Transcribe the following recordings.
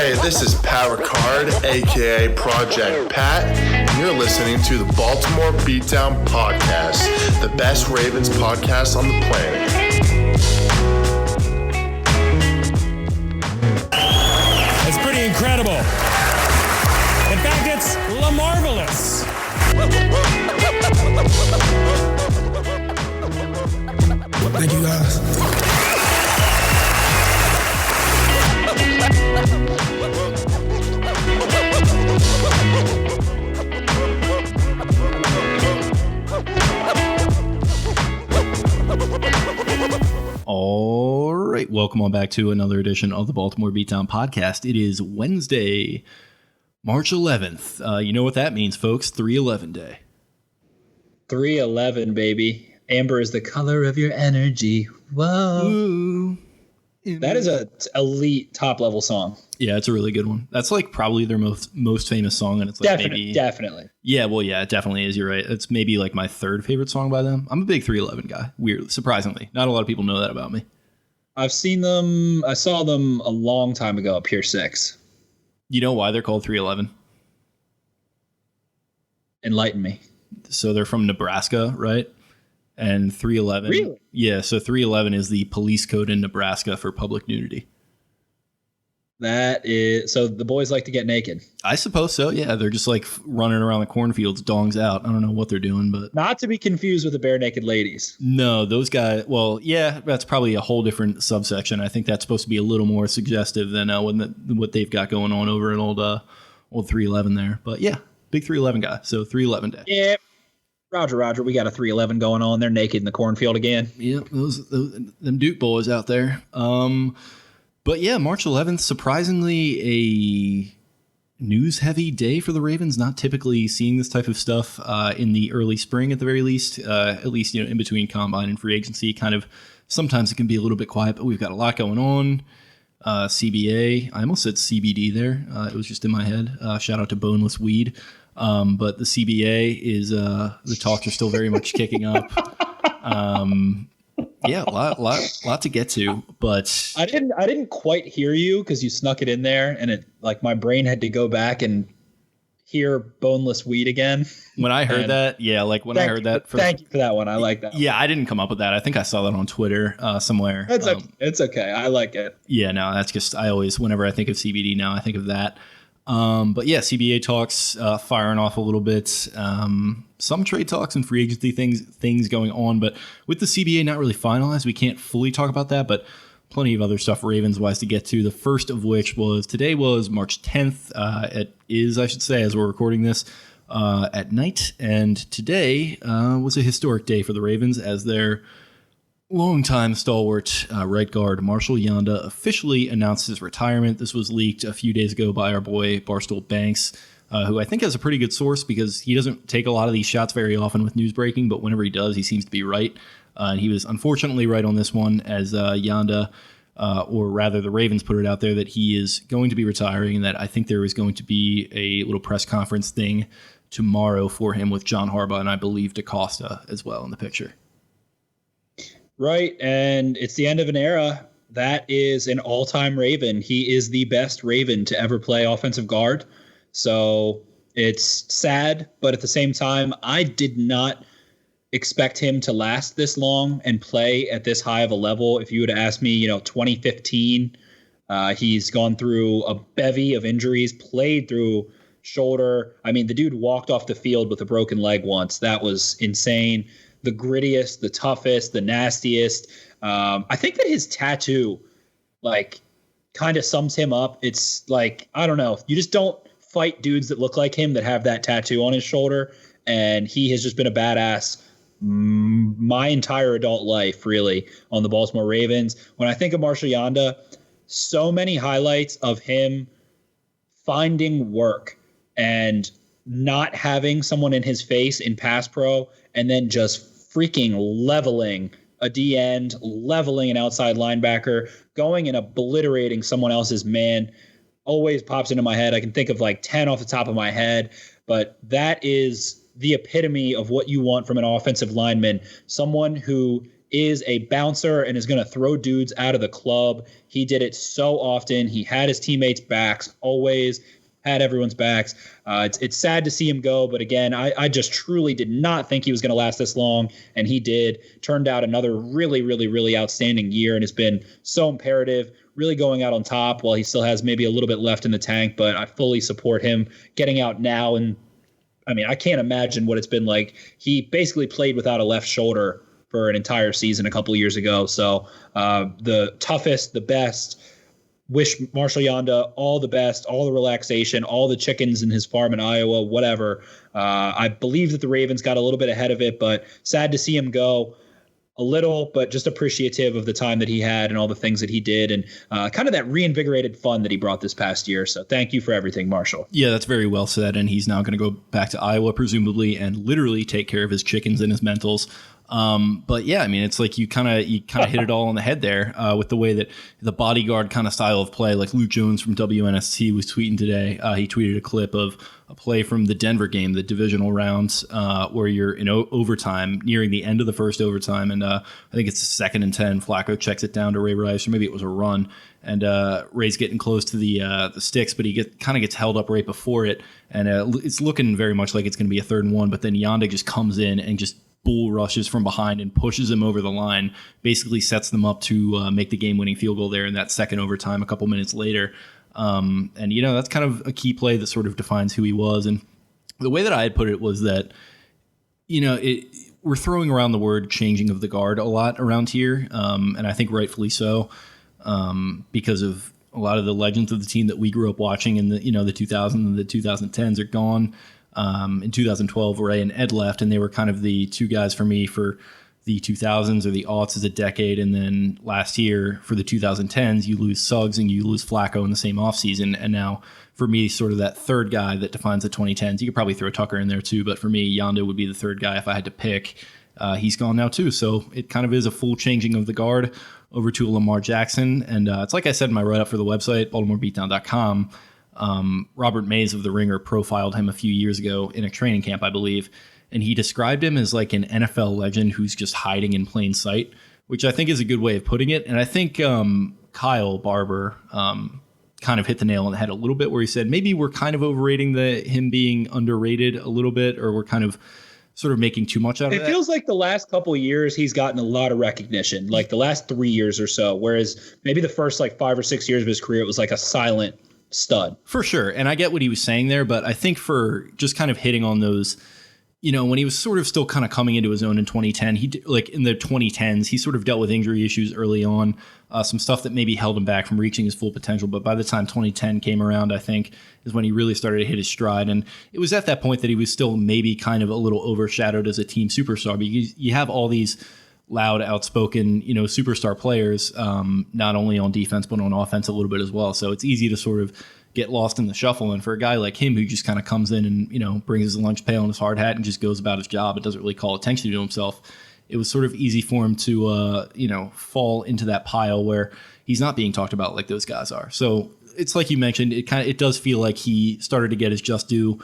Hey, this is Pat Ricard, aka Project Pat, and you're listening to the Baltimore Beatdown Podcast, the best Ravens podcast on the planet. It's pretty incredible. In fact, it's Lamarvelous. Thank you, guys. All right, welcome on back to another edition of the Baltimore Beatdown Podcast. It is Wednesday, March 11th. You know what that means, folks. 3/11 day. 3/11, baby. Amber is the color of your energy. Whoa. Ooh. That is a elite top level song. Yeah, it's a really good one. That's like probably their most famous song, and it's like definitely. Yeah, well, yeah, it definitely is. You're right. It's maybe like my third favorite song by them. I'm a big 311 guy. Weirdly, surprisingly, not a lot of people know that about me. I've seen them. I saw them a long time ago at Pier 6. You know why they're called 311? Enlighten me. So they're from Nebraska, right? And 311. Really? Yeah, so 311 is the police code in Nebraska for public nudity. That is, so the boys like to get naked. I suppose so, yeah. They're just like running around the cornfields, dongs out. I don't know what they're doing, but... Not to be confused with the bare naked ladies. No, those guys, well, yeah, that's probably a whole different subsection. I think that's supposed to be a little more suggestive than what they've got going on over in old 311 there. But yeah, big 311 guy, so 311 day. Yeah. Roger, we got a 311 going on. They're naked in the cornfield again. Yep, those them Duke boys out there. But yeah, March 11th, surprisingly a news-heavy day for the Ravens. Not typically seeing this type of stuff in the early spring, at the very least. At least, in between combine and free agency, kind of. Sometimes it can be a little bit quiet, but we've got a lot going on. CBA, I almost said CBD there. It was just in my head. Shout out to Boneless Weed. But the CBA is the talks are still very much kicking up. Yeah, a lot to get to, but I didn't quite hear you because you snuck it in there, and it like my brain had to go back and hear Boneless Weed again. When I heard that, yeah, like when I heard that. Thank you for that one. I like that. Yeah, I didn't come up with that. I think I saw that on Twitter somewhere. It's okay. I like it. Yeah, no, that's just whenever I think of CBD now, I think of that. But yeah, CBA talks firing off a little bit. Some trade talks and free agency things going on, but with the CBA not really finalized, we can't fully talk about that, but plenty of other stuff Ravens-wise to get to. The first of which was today was March 10th. It is, I should say, as we're recording this at night, and today was a historic day for the Ravens as their longtime stalwart right guard Marshall Yanda officially announced his retirement. This was leaked a few days ago by our boy Barstool Banks, who I think has a pretty good source because he doesn't take a lot of these shots very often with news breaking, but whenever he does, he seems to be right. And he was unfortunately right on this one as Yanda, or rather the Ravens put it out there that he is going to be retiring, and that I think there is going to be a little press conference thing tomorrow for him with John Harbaugh and I believe DaCosta as well in the picture. Right, and it's the end of an era. That is an all-time Raven. He is the best Raven to ever play offensive guard. So it's sad, but at the same time, I did not expect him to last this long and play at this high of a level. If you would have asked me, 2015, he's gone through a bevy of injuries, played through shoulder. I mean, the dude walked off the field with a broken leg once. That was insane. The grittiest, the toughest, the nastiest. I think that his tattoo, kind of sums him up. It's like, I don't know. You just don't fight dudes that look like him that have that tattoo on his shoulder. And he has just been a badass my entire adult life, really, on the Baltimore Ravens. When I think of Marshall Yanda, so many highlights of him finding work and not having someone in his face in pass pro and then just freaking leveling a D-end, leveling an outside linebacker, going and obliterating someone else's man always pops into my head. I can think of 10 off the top of my head, but that is the epitome of what you want from an offensive lineman, someone who is a bouncer and is going to throw dudes out of the club. He did it so often. He had his teammates' backs, always had everyone's backs. It's sad to see him go, but again, I just truly did not think he was going to last this long, and he did. Turned out another really, really, really outstanding year, and has been so imperative, really going out on top while he still has maybe a little bit left in the tank, but I fully support him getting out now. And I mean, I can't imagine what it's been like. He basically played without a left shoulder for an entire season a couple of years ago. So the toughest, the best. Wish Marshall Yanda all the best, all the relaxation, all the chickens in his farm in Iowa, whatever. I believe that the Ravens got a little bit ahead of it, but sad to see him go a little, but just appreciative of the time that he had and all the things that he did, and kind of that reinvigorated fun that he brought this past year. So thank you for everything, Marshall. Yeah, that's very well said. And he's now going to go back to Iowa, presumably, and literally take care of his chickens and his mentals. But yeah, I mean, it's like you kind of hit it all on the head there with the way that the bodyguard kind of style of play, like Luke Jones from WNST was tweeting today. He tweeted a clip of a play from the Denver game, the divisional rounds, where you're in overtime, nearing the end of the first overtime. And I think it's 2nd and 10. Flacco checks it down to Ray Rice, or maybe it was a run. And Ray's getting close to the sticks, but he kind of gets held up right before it. And it's looking very much like it's going to be a 3rd and 1. But then Yanda just comes in and just bull rushes from behind and pushes him over the line, basically sets them up to make the game-winning field goal there in that second overtime a couple minutes later. And, that's kind of a key play that sort of defines who he was. And the way that I had put it was that, we're throwing around the word changing of the guard a lot around here, and I think rightfully so, because of a lot of the legends of the team that we grew up watching in the 2000s and the 2010s are gone. In 2012, Ray and Ed left, and they were kind of the two guys for me for the 2000s or the aughts as a decade. And then last year for the 2010s, you lose Suggs and you lose Flacco in the same offseason. And now for me, sort of that third guy that defines the 2010s. You could probably throw Tucker in there too, but for me, Yanda would be the third guy if I had to pick. He's gone now too, so it kind of is a full changing of the guard over to Lamar Jackson. And it's like I said in my write-up for the website, BaltimoreBeatdown.com. Robert Mays of The Ringer profiled him a few years ago in a training camp, I believe, and he described him as like an NFL legend who's just hiding in plain sight, which I think is a good way of putting it. And I think Kyle Barber kind of hit the nail on the head a little bit, where he said maybe we're kind of overrating him being underrated a little bit, or we're kind of sort of making too much out of it. It feels like the last couple of years he's gotten a lot of recognition, like the last 3 years or so, whereas maybe the first like 5 or 6 years of his career, it was like a silent stud. For sure. And I get what he was saying there, but I think for just kind of hitting on those, when he was sort of still kind of coming into his own in 2010, like in the 2010s, he sort of dealt with injury issues early on, some stuff that maybe held him back from reaching his full potential. But by the time 2010 came around, I think is when he really started to hit his stride. And it was at that point that he was still maybe kind of a little overshadowed as a team superstar, because you have all these loud, outspoken, superstar players, not only on defense, but on offense a little bit as well. So it's easy to sort of get lost in the shuffle. And for a guy like him who just kind of comes in and, brings his lunch pail and his hard hat and just goes about his job and doesn't really call attention to himself, it was sort of easy for him to, fall into that pile where he's not being talked about like those guys are. So it's like you mentioned, it does feel like he started to get his just due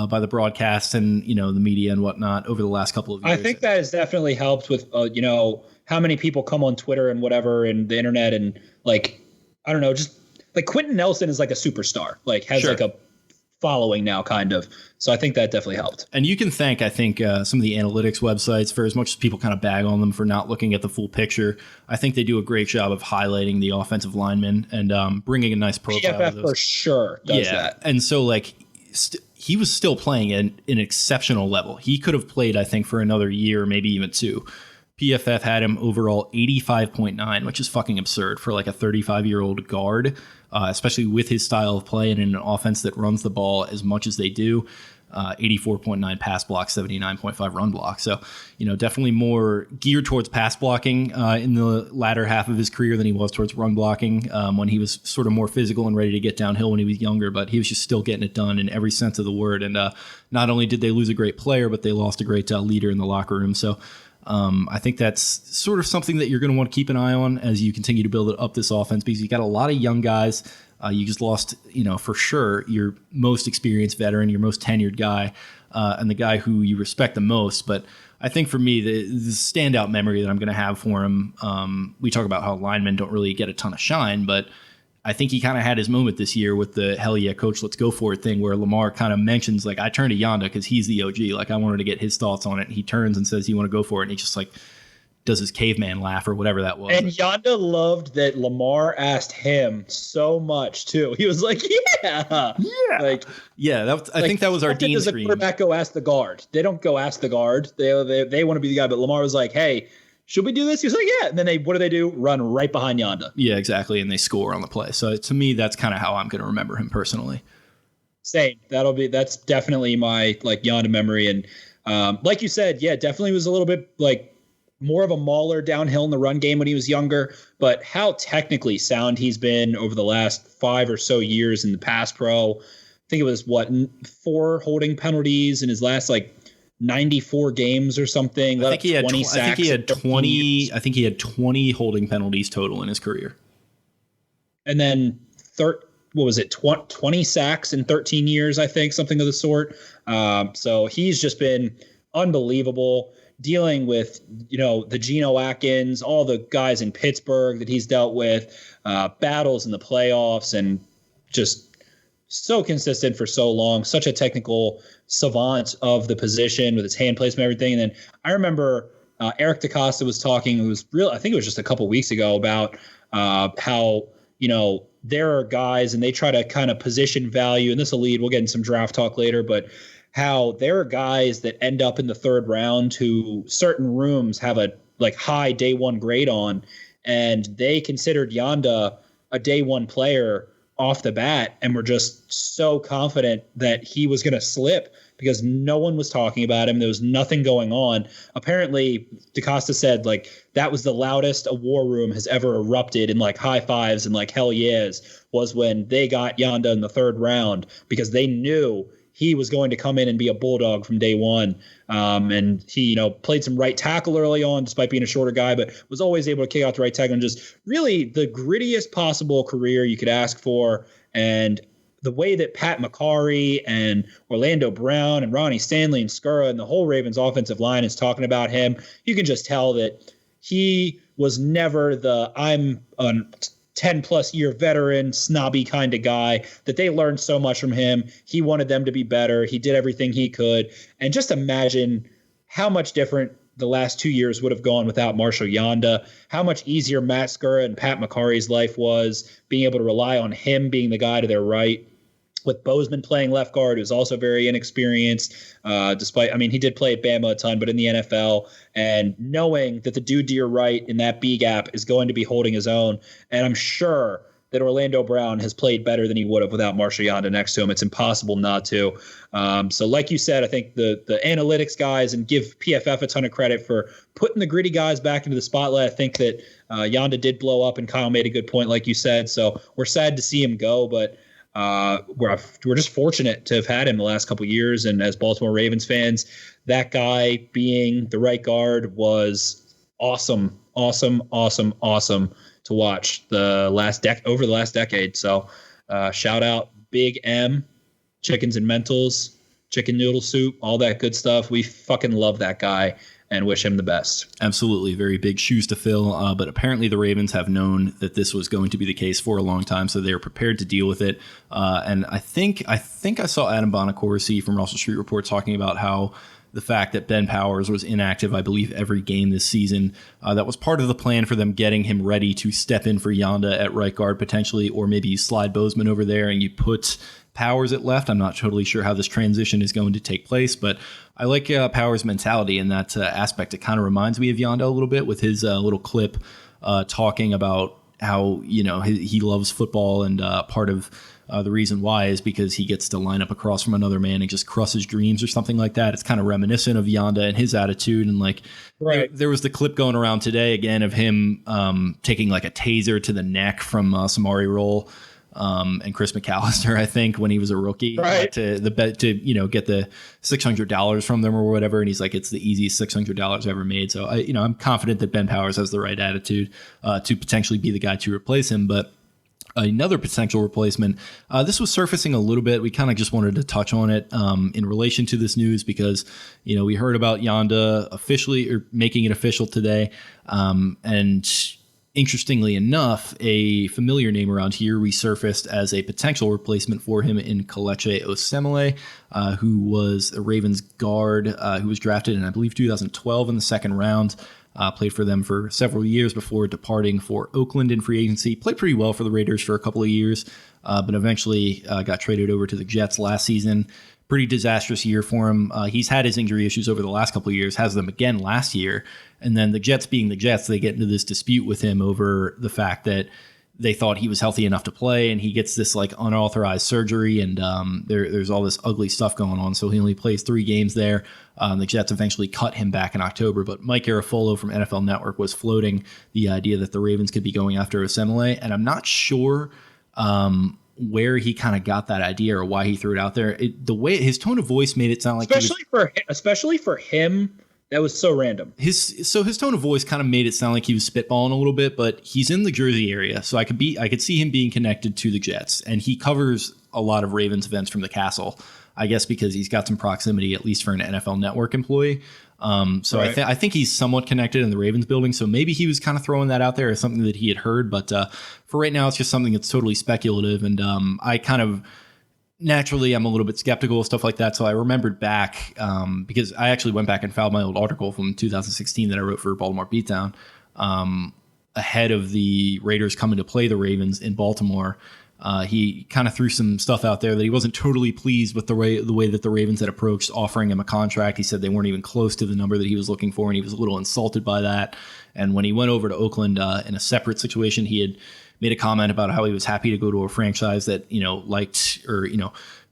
by the broadcast and, the media and whatnot over the last couple of years. I think that has definitely helped with, how many people come on Twitter and whatever and the internet and like, I don't know, just like Quentin Nelson is like a superstar, like has like a following now kind of. So I think that definitely helped. And you can thank, I think, some of the analytics websites, for as much as people kind of bag on them for not looking at the full picture, I think they do a great job of highlighting the offensive linemen and bringing a nice profile. PFF for sure does that. And so like he was still playing at an exceptional level. He could have played, I think, for another year, maybe even 2. PFF had him overall 85.9, which is fucking absurd for like a 35-year-old guard, especially with his style of play and in an offense that runs the ball as much as they do. 84.9 pass block, 79.5 run block. So, definitely more geared towards pass blocking in the latter half of his career than he was towards run blocking when he was sort of more physical and ready to get downhill when he was younger. But he was just still getting it done in every sense of the word. And not only did they lose a great player, but they lost a great leader in the locker room. So I think that's sort of something that you're going to want to keep an eye on as you continue to build up this offense, because you got a lot of young guys. You just lost, for sure, your most experienced veteran, your most tenured guy, and the guy who you respect the most. But I think for me, the standout memory that I'm going to have for him, we talk about how linemen don't really get a ton of shine, but I think he kind of had his moment this year with the hell yeah, coach, let's go for it thing, where Lamar kind of mentions, like, I turned to Yanda because he's the OG. Like, I wanted to get his thoughts on it. And he turns and says, you want to go for it? And he just like does his caveman laugh or whatever that was. And Yanda loved that Lamar asked him so much too. He was like, yeah. Like, yeah, I think that was our Dean does screen. The quarterback go ask the guard? They don't go ask the guard. They want to be the guy. But Lamar was like, hey, should we do this? He was like, yeah. And then what do? Run right behind Yanda. Yeah, exactly. And they score on the play. So to me, that's kind of how I'm going to remember him personally. Same. That's definitely my like Yanda memory. And like you said, yeah, definitely was a little bit like more of a mauler downhill in the run game when he was younger, but how technically sound he's been over the last 5 or so years in the pass pro. I think it was 4 holding penalties in his last like 94 games or something. I think he had 20 sacks. I think he had 20 holding penalties total in his career. And then 20 sacks in 13 years, I think, something of the sort. So he's just been unbelievable, dealing with, the Geno Atkins, all the guys in Pittsburgh that he's dealt with, battles in the playoffs, and just so consistent for so long, such a technical savant of the position with his hand placement and everything. And then I remember Eric DeCosta was talking, I think it was just a couple weeks ago, about how, there are guys and they try to kind of position value, and this will lead, we'll get in some draft talk later, but how there are guys that end up in the 3rd round who certain rooms have a like high day 1 grade on, and they considered Yanda a day 1 player off the bat and were just so confident that he was going to slip because no one was talking about him. There was nothing going on. Apparently, DeCosta said like that was the loudest a war room has ever erupted in like high fives and like hell yes was when they got Yanda in the 3rd round, because they knew he was going to come in and be a bulldog from day 1. And he, played some right tackle early on, despite being a shorter guy, but was always able to kick out the right tackle, and just really the grittiest possible career you could ask for. And the way that Pat McCarry and Orlando Brown and Ronnie Stanley and Skura and the whole Ravens offensive line is talking about him, you can just tell that he was never I'm a 10-plus year veteran, snobby kind of guy, that they learned so much from him. He wanted them to be better. He did everything he could. And just imagine how much different the last 2 years would have gone without Marshall Yanda, how much easier Matt Skura and Pat McCarry's life was, being able to rely on him being the guy to their right, with Bozeman playing left guard, who's also very inexperienced, he did play at Bama a ton, but in the NFL, and knowing that the dude to your right in that B gap is going to be holding his own. And I'm sure that Orlando Brown has played better than he would have without Marshall Yanda next to him. It's impossible not to. So like you said, I think the analytics guys, and give PFF a ton of credit for putting the gritty guys back into the spotlight. I think that Yanda did blow up, and Kyle made a good point, like you said. So we're sad to see him go, but we're just fortunate to have had him the last couple of years. And as Baltimore Ravens fans, that guy being the right guard was awesome to watch over the last decade. So shout out Big M, chickens and mentals, chicken noodle soup, all that good stuff. We fucking love that guy and wish him the best. Absolutely. Very big shoes to fill. But apparently the Ravens have known that this was going to be the case for a long time, so they're prepared to deal with it. And I think I saw Adam Bonacorsi from Russell Street Report talking about how the fact that Ben Powers was inactive, I believe, every game this season, that was part of the plan for them getting him ready to step in for Yanda at right guard potentially, or maybe you slide Bozeman over there and you put Powers at left. I'm not totally sure how this transition is going to take place, but I like Powers' mentality in that aspect. It kind of reminds me of Yanda a little bit with his little clip talking about how he loves football, and part of the reason why is because he gets to line up across from another man and just crush his dreams or something like that. It's kind of reminiscent of Yanda and his attitude. And like, right. There was the clip going around today again of him taking like a taser to the neck from Samari Roll and Chris McAllister, I think, when he was a rookie, right. to get the $600 from them or whatever. And he's like, it's the easiest $600 ever made. So I'm confident that Ben Powers has the right attitude to potentially be the guy to replace him. But another potential replacement. This was surfacing a little bit. We kind of just wanted to touch on it in relation to this news because, we heard about Yanda officially or making it official today. And interestingly enough, a familiar name around here resurfaced as a potential replacement for him in Kelechi Osemele, who was a Ravens guard who was drafted in, I believe, 2012 in the second round. Played for them for several years before departing for Oakland in free agency. Played pretty well for the Raiders for a couple of years, but eventually got traded over to the Jets last season. Pretty disastrous year for him. He's had his injury issues over the last couple of years, has them again last year. And then the Jets being the Jets, they get into this dispute with him over the fact that they thought he was healthy enough to play, and he gets this like unauthorized surgery, and there's all this ugly stuff going on. So he only plays 3 games there. The Jets eventually cut him back in October, but Mike Garafolo from NFL Network was floating the idea that the Ravens could be going after Osemele, and I'm not sure where he kind of got that idea or why he threw it out there. The way his tone of voice made it sound like especially for him. That was so random. His tone of voice kind of made it sound like he was spitballing a little bit, but he's in the Jersey area, so I could see him being connected to the Jets, and he covers a lot of Ravens events from the Castle, I guess because he's got some proximity, at least for an NFL Network employee. So right. I think he's somewhat connected in the Ravens building, so maybe he was kind of throwing that out there as something that he had heard, but for right now, it's just something that's totally speculative, and I kind of... Naturally, I'm a little bit skeptical of stuff like that. So I remembered back because I actually went back and found my old article from 2016 that I wrote for Baltimore Beatdown ahead of the Raiders coming to play the Ravens in Baltimore. He kind of threw some stuff out there that he wasn't totally pleased with the way that the Ravens had approached offering him a contract. He said they weren't even close to the number that he was looking for, and he was a little insulted by that. And when he went over to Oakland in a separate situation, he had made a comment about how he was happy to go to a franchise that, liked or,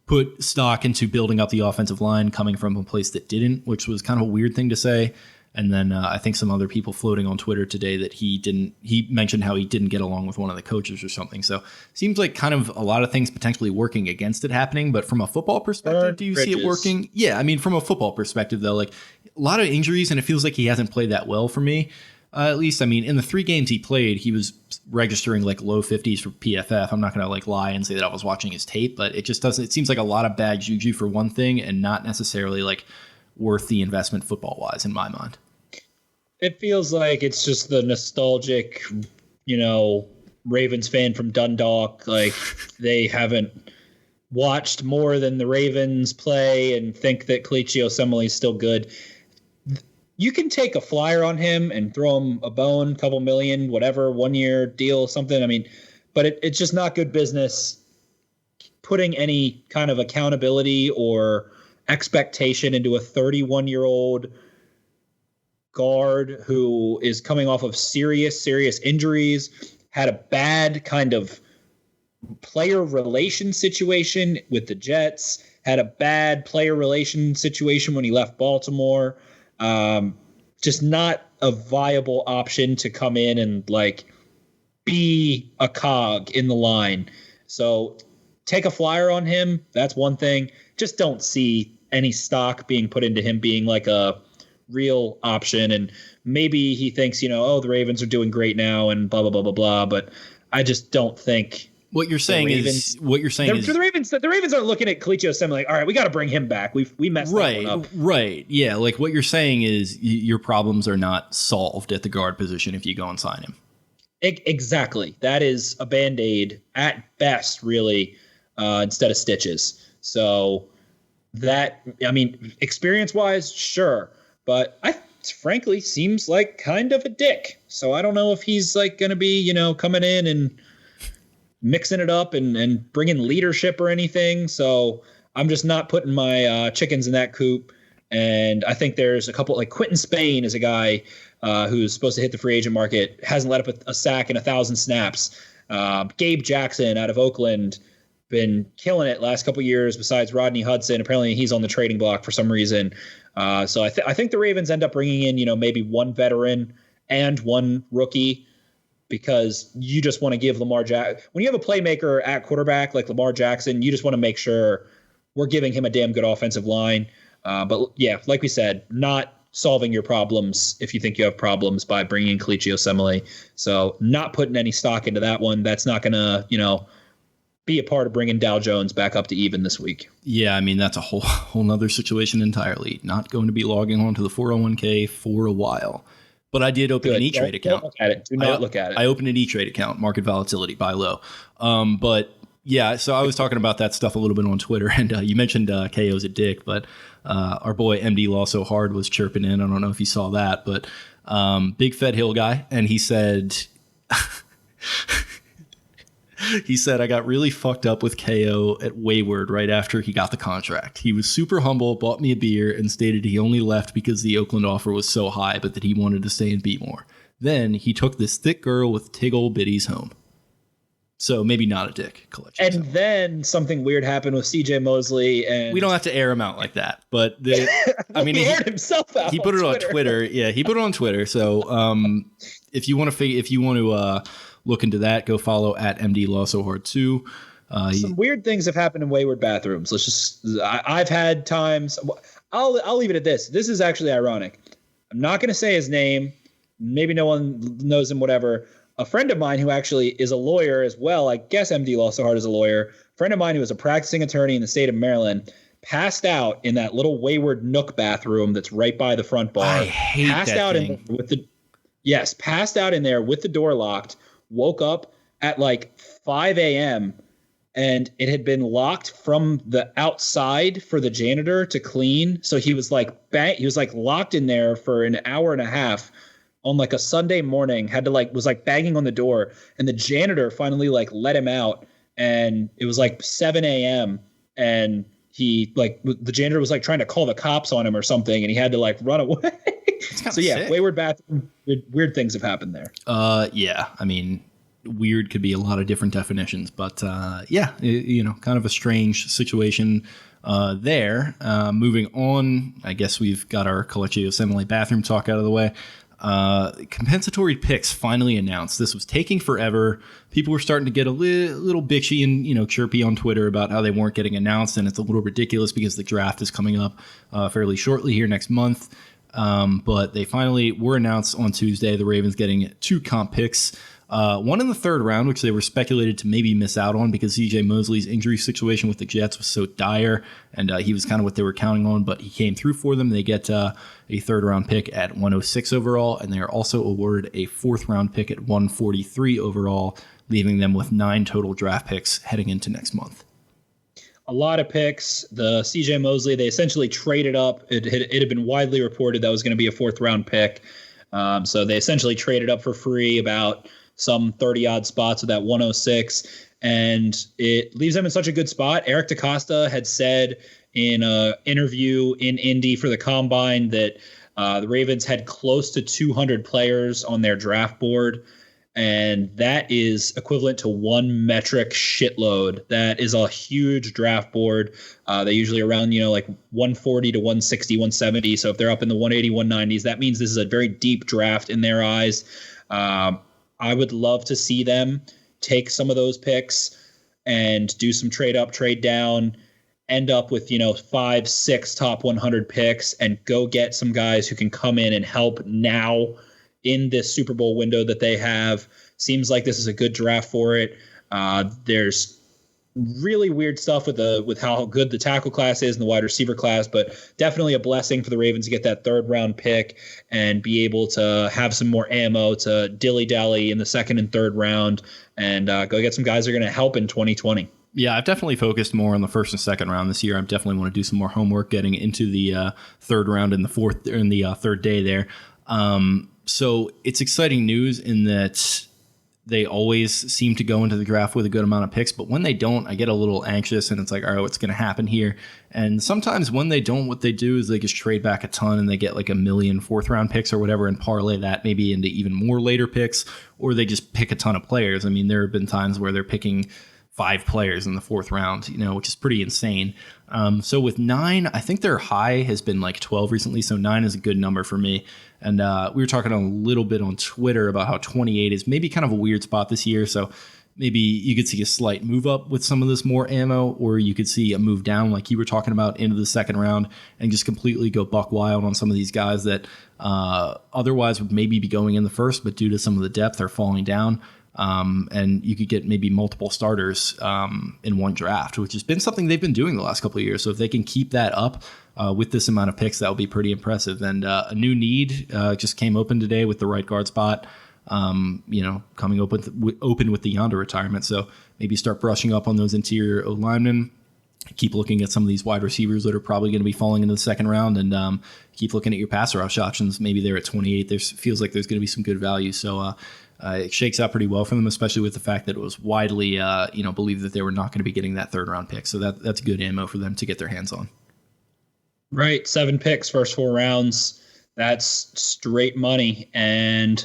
put stock into building up the offensive line coming from a place that didn't, which was kind of a weird thing to say. And then I think some other people floating on Twitter today that he mentioned how he didn't get along with one of the coaches or something. So seems like kind of a lot of things potentially working against it happening. But from a football perspective, do you see it working? Yeah, I mean, from a football perspective, though, like a lot of injuries, and it feels like he hasn't played that well for me. At least, I mean, in the 3 games he played, he was registering like low 50s for PFF. I'm not going to like lie and say that I was watching his tape, but it just doesn't. It seems like a lot of bad juju for one thing, and not necessarily like worth the investment football wise in my mind. It feels like it's just the nostalgic, Ravens fan from Dundalk. Like they haven't watched more than the Ravens play and think that Kelechi Osemele is still good. You can take a flyer on him and throw him a bone, couple million, whatever, 1-year deal, something. I mean, but it's just not good business putting any kind of accountability or expectation into a 31-year-old guard who is coming off of serious injuries, had a bad kind of player relation situation with the Jets, had a bad player relation situation when he left Baltimore. Just not a viable option to come in and like be a cog in the line. So take a flyer on him. That's one thing. Just don't see any stock being put into him being like a real option. And maybe he thinks, the Ravens are doing great now and blah, blah, blah, blah, blah. But I just don't think. The Ravens aren't looking at Kelechi Osemele like, all right, we got to bring him back. We messed that one up. Right. Yeah. Like what you're saying is your problems are not solved at the guard position if you go and sign him. Exactly. That is a Band-Aid at best, really, instead of stitches. So that, I mean, experience-wise, sure. But frankly seems like kind of a dick. So I don't know if he's like going to be, coming in and mixing it up and bringing leadership or anything. So I'm just not putting my chickens in that coop. And I think there's a couple, like Quentin Spain is a guy who's supposed to hit the free agent market, hasn't let up a sack in 1,000 snaps. Gabe Jackson out of Oakland, been killing it last couple years besides Rodney Hudson. Apparently he's on the trading block for some reason. So I think the Ravens end up bringing in, maybe one veteran and one rookie, because you just want to give Lamar Jackson, when you have a playmaker at quarterback like Lamar Jackson, you just want to make sure we're giving him a damn good offensive line. But yeah, like we said, not solving your problems if you think you have problems by bringing in Kelechi Osemele. So not putting any stock into that one. That's not going to, be a part of bringing Dow Jones back up to even this week. Yeah, I mean, that's a whole nother situation entirely. Not going to be logging on to the 401k for a while. But I did open an E-Trade account. Don't look at it. Do not look at it. I opened an E-Trade account, market volatility, buy low. But yeah, so I was talking about that stuff a little bit on Twitter, and you mentioned KO's a dick, but our boy MD Law So Hard was chirping in. I don't know if you saw that, but big Fed Hill guy, and he said... He said, I got really fucked up with KO at Wayward right after he got the contract. He was super humble, bought me a beer, and stated he only left because the Oakland offer was so high, but that he wanted to stay and be more. Then he took this thick girl with tig old biddies home. So maybe not a dick collection. And then something weird happened with CJ Mosley, and we don't have to air him out like that. But I mean, he aired himself out. He put it on Twitter. Yeah, he put it on Twitter. So if you want to look into that, go follow at MD Law So Hard 2. Some weird things have happened in Wayward bathrooms. I've had times. I'll leave it at this. This is actually ironic. I'm not going to say his name. Maybe no one knows him, whatever. A friend of mine who actually is a lawyer as well, I guess MD Law So Hard is a lawyer. A friend of mine who is a practicing attorney in the state of Maryland passed out in that little Wayward Nook bathroom that's right by the front bar. I hate passed that out thing. Passed out in there with the door locked. Woke up at like 5 a.m. and it had been locked from the outside for the janitor to clean. So he was like locked in there for an hour and a half on like a Sunday morning. Was banging on the door, and the janitor finally let him out. And it was like 7 a.m. and the janitor was trying to call the cops on him or something, and he had to run away. So yeah, sick. Wayward bathroom, weird things have happened there. Yeah, I mean, weird could be a lot of different definitions, but yeah, kind of a strange situation there. Moving on, I guess we've got our Kelechi Osemele bathroom talk out of the way. Compensatory picks finally announced. This was taking forever. People were starting to get a little bitchy and chirpy on Twitter about how they weren't getting announced, and it's a little ridiculous because the draft is coming up fairly shortly here next month. But they finally were announced on Tuesday. The Ravens getting 2 comp picks, one in the 3rd round, which they were speculated to maybe miss out on because CJ Mosley's injury situation with the Jets was so dire, and he was kind of what they were counting on, but he came through for them. They get a 3rd round pick at 106 overall, and they are also awarded a 4th round pick at 143 overall, leaving them with 9 total draft picks heading into next month. A lot of picks. The CJ Mosley, they essentially traded up. It had been widely reported that was going to be a 4th round pick. So they essentially traded up for free about some 30 odd spots of that 106. And it leaves them in such a good spot. Eric DaCosta had said in an interview in Indy for the Combine that the Ravens had close to 200 players on their draft board. And that is equivalent to 1 metric shitload. That is a huge draft board. They usually around, 140 to 160, 170. So if they're up in the 180, 190s, that means this is a very deep draft in their eyes. I would love to see them take some of those picks and do some trade up, trade down, end up with, 5, 6 top 100 picks and go get some guys who can come in and help now in this Super Bowl window that they have. Seems like this is a good draft for it. There's really weird stuff with how good the tackle class is and the wide receiver class, but definitely a blessing for the Ravens to get that 3rd round pick and be able to have some more ammo to dilly-dally in the 2nd and 3rd round and go get some guys that are going to help in 2020. Yeah, I've definitely focused more on the 1st and 2nd round this year. I definitely want to do some more homework getting into the 3rd round and the 3rd day there. So it's exciting news in that they always seem to go into the draft with a good amount of picks, but when they don't, I get a little anxious and it's like, all right, what's going to happen here? And sometimes when they don't, what they do is they just trade back a ton and they get like 1 million 4th round picks or whatever and parlay that maybe into even more later picks, or they just pick a ton of players. I mean, there have been times where they're picking 5 players in the 4th round, which is pretty insane. So with 9, I think their high has been like 12 recently. So 9 is a good number for me. And we were talking a little bit on Twitter about how 28 is maybe kind of a weird spot this year. So maybe you could see a slight move up with some of this more ammo, or you could see a move down like you were talking about into the second round and just completely go buck wild on some of these guys that otherwise would maybe be going in the first, but due to some of the depth are falling down. And you could get maybe multiple starters in one draft, which has been something they've been doing the last couple of years. So if they can keep that up with this amount of picks, that would be pretty impressive. And a new need just came open today with the right guard spot. Coming open with the Yanda retirement. So maybe start brushing up on those interior O-linemen. Keep looking at some of these wide receivers that are probably going to be falling into the second round, and keep looking at your pass rush options. Maybe they're at 28. Feels like there's going to be some good value. So it shakes out pretty well for them, especially with the fact that it was widely believed that they were not going to be getting that third round pick. So that's good ammo for them to get their hands on. Right. 7 picks, first 4 rounds. That's straight money. And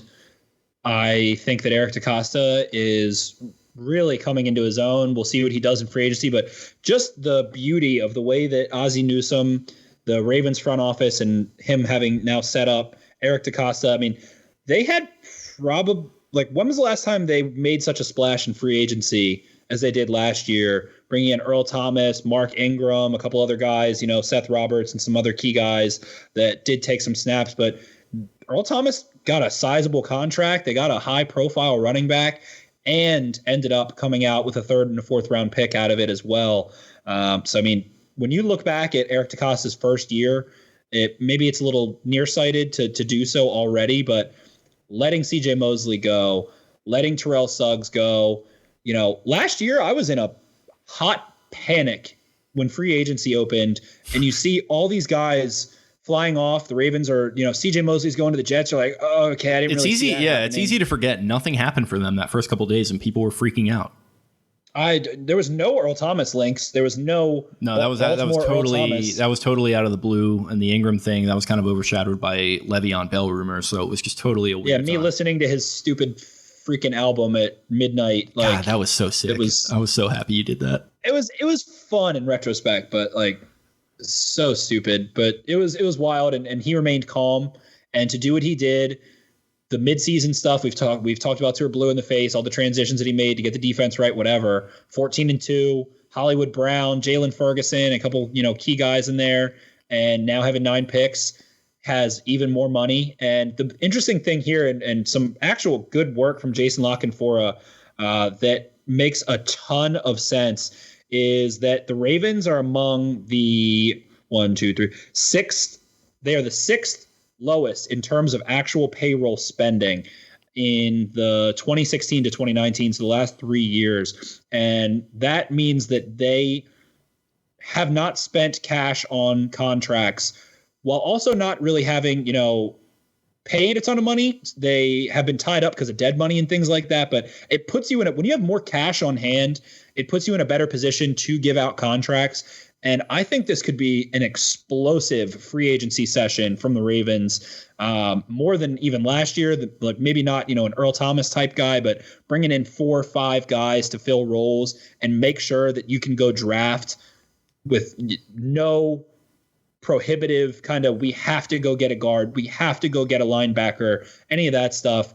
I think that Eric DeCosta is really coming into his own. We'll see what he does in free agency, but just the beauty of the way that Ozzie Newsome, the Ravens front office, and him having now set up Eric DeCosta. I mean, they had probably, when was the last time they made such a splash in free agency as they did last year, bringing in Earl Thomas, Mark Ingram, a couple other guys, Seth Roberts and some other key guys that did take some snaps, but Earl Thomas got a sizable contract. They got a high-profile running back and ended up coming out with a 3rd and a 4th round pick out of it as well. When you look back at Eric DeCosta's first year, maybe it's a little nearsighted to do so already, but letting C.J. Mosley go, letting Terrell Suggs go. Last year I was in a hot panic when free agency opened, and you see all these guys flying off. The Ravens are, C.J. Mosley's going to the Jets. You're like, oh, okay, I didn't really see that happening. It's easy to forget. Nothing happened for them that first couple of days, and people were freaking out. There was no Earl Thomas links. There was no. That was totally out of the blue, and the Ingram thing that was kind of overshadowed by Le'Veon Bell rumors. So it was just totally a weird time. Listening to his stupid freaking album at midnight. God, that was so sick. I was so happy you did that. It was fun in retrospect, but so stupid, but it was wild, and he remained calm. And to do what he did, the midseason stuff we've talked about to her blue in the face, all the transitions that he made to get the defense right, whatever. 14-2, Hollywood Brown, Jalen Ferguson, a couple key guys in there, and now having 9 picks, has even more money. And the interesting thing here, and some actual good work from Jason Lockenfora that makes a ton of sense, is that the Ravens are among the 6th. They are the 6th lowest in terms of actual payroll spending in the 2016 to 2019, so the last 3 years. And that means that they have not spent cash on contracts while also not really having, paid a ton of money. They have been tied up because of dead money and things like that. But it puts you when you have more cash on hand, it puts you in a better position to give out contracts. And I think this could be an explosive free agency session from the Ravens, more than even last year. Maybe not, an Earl Thomas type guy, but bringing in 4 or 5 guys to fill roles and make sure that you can go draft with no prohibitive we have to go get a guard, we have to go get a linebacker, any of that stuff.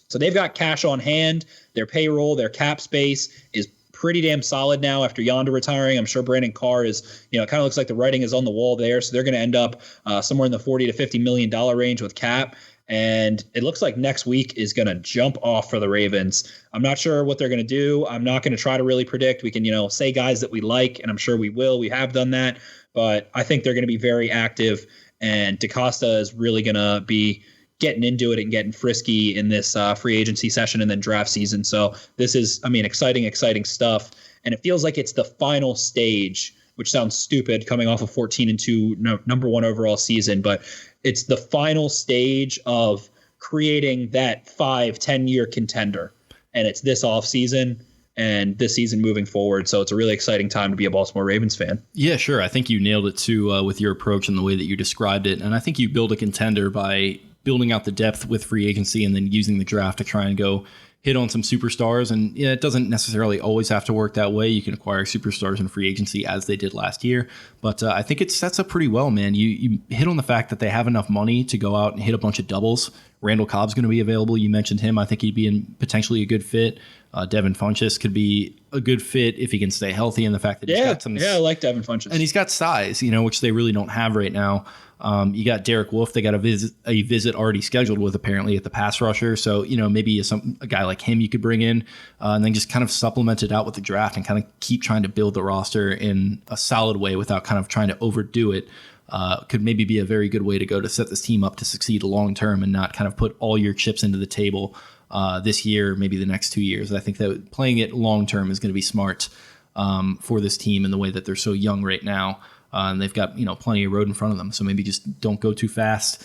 So they've got cash on hand. Their payroll, their cap space is pretty damn solid now after Yanda retiring. I'm sure Brandon Carr is, it kind of looks like the writing is on the wall there. So they're going to end up somewhere in the $40 to $50 million range with cap. And it looks like next week is going to jump off for the Ravens. I'm not sure what they're going to do. I'm not going to try to really predict. We can, say guys that we like, and I'm sure we will. We have done that. But I think they're going to be very active. And DeCosta is really going to be getting into it and getting frisky in this free agency session and then draft season. So this is, exciting stuff. And it feels like it's the final stage, which sounds stupid coming off a 14-2 number 1 overall season, but it's the final stage of creating that 5-10 year contender. And it's this off season and this season moving forward. So it's a really exciting time to be a Baltimore Ravens fan. Yeah, sure. I think you nailed it too with your approach and the way that you described it. And I think you build a contender by building out the depth with free agency and then using the draft to try and go hit on some superstars. And it doesn't necessarily always have to work that way. You can acquire superstars in free agency as they did last year. But I think it sets up pretty well, man. You hit on the fact that they have enough money to go out and hit a bunch of doubles Randall Cobb's going to be available. You mentioned him. I think he'd be potentially a good fit. Devin Funchess could be a good fit if he can stay healthy, and the fact that he's got some. Yeah, I like Devin Funchess. And he's got size, which they really don't have right now. You got Derek Wolfe. They got a visit already scheduled with apparently at the pass rusher. So, maybe a guy like him you could bring in and then just kind of supplement it out with the draft and kind of keep trying to build the roster in a solid way without kind of trying to overdo it. Could maybe be a very good way to go to set this team up to succeed long term and not kind of put all your chips into the table this year, maybe the next 2 years. I think that playing it long term is going to be smart for this team in the way that they're so young right now. And they've got plenty of road in front of them. So maybe just don't go too fast,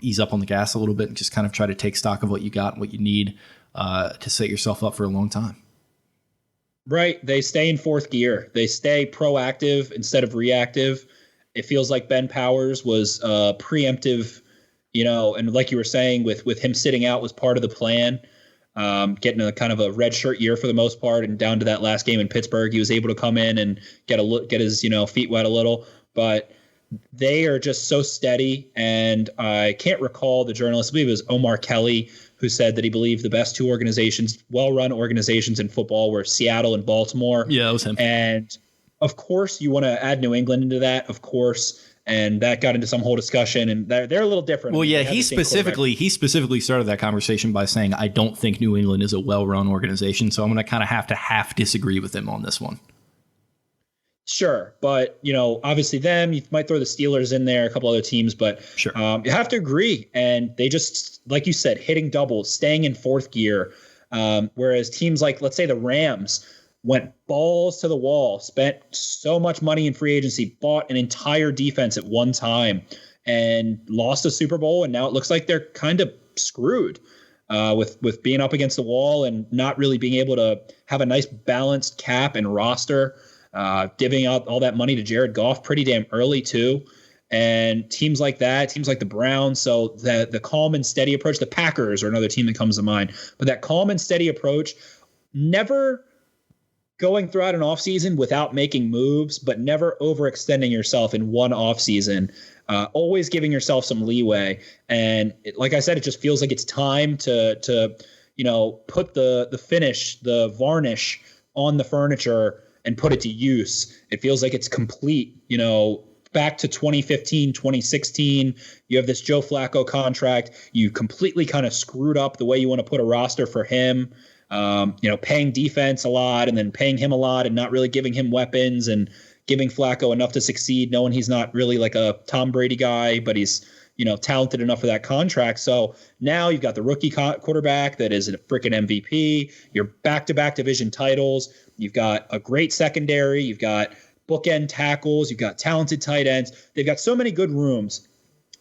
ease up on the gas a little bit, and just kind of try to take stock of what you got and what you need to set yourself up for a long time. Right. They stay in fourth gear. They stay proactive instead of reactive. It feels like Ben Powers was preemptive, and like you were saying, with him sitting out was part of the plan. Getting a kind of a red shirt year for the most part, and down to that last game in Pittsburgh, he was able to come in and get his feet wet a little. But they are just so steady, and I can't recall the journalist. I believe it was Omar Kelly who said that he believed the best two well-run organizations in football were Seattle and Baltimore. Yeah, that was him. And of course, you want to add New England into that, of course. And that got into some whole discussion, and they're a little different. Well, yeah, he specifically started that conversation by saying, I don't think New England is a well-run organization, so I'm going to kind of have to half disagree with him on this one. Sure, but, obviously you might throw the Steelers in there, a couple other teams, but sure. You have to agree. And they just, like you said, hitting doubles, staying in fourth gear, whereas teams like, let's say the Rams, went balls to the wall, spent so much money in free agency, bought an entire defense at one time, and lost a Super Bowl. And now it looks like they're kind of screwed with being up against the wall and not really being able to have a nice balanced cap and roster, divvying out all that money to Jared Goff pretty damn early too. And teams like that, teams like the Browns, so the calm and steady approach, the Packers are another team that comes to mind, but that calm and steady approach, never going throughout an offseason without making moves, but never overextending yourself in one offseason, always giving yourself some leeway. And like I said, it just feels like it's time to put the finish, the varnish on the furniture and put it to use. It feels like it's complete, back to 2015, 2016. You have this Joe Flacco contract. You completely kind of screwed up the way you want to put a roster for him. Paying defense a lot and then paying him a lot and not really giving him weapons and giving Flacco enough to succeed, knowing he's not really like a Tom Brady guy, but he's, talented enough for that contract. So now you've got the rookie quarterback that is a freaking MVP. You're back-to-back division titles. You've got a great secondary. You've got bookend tackles. You've got talented tight ends. They've got so many good rooms.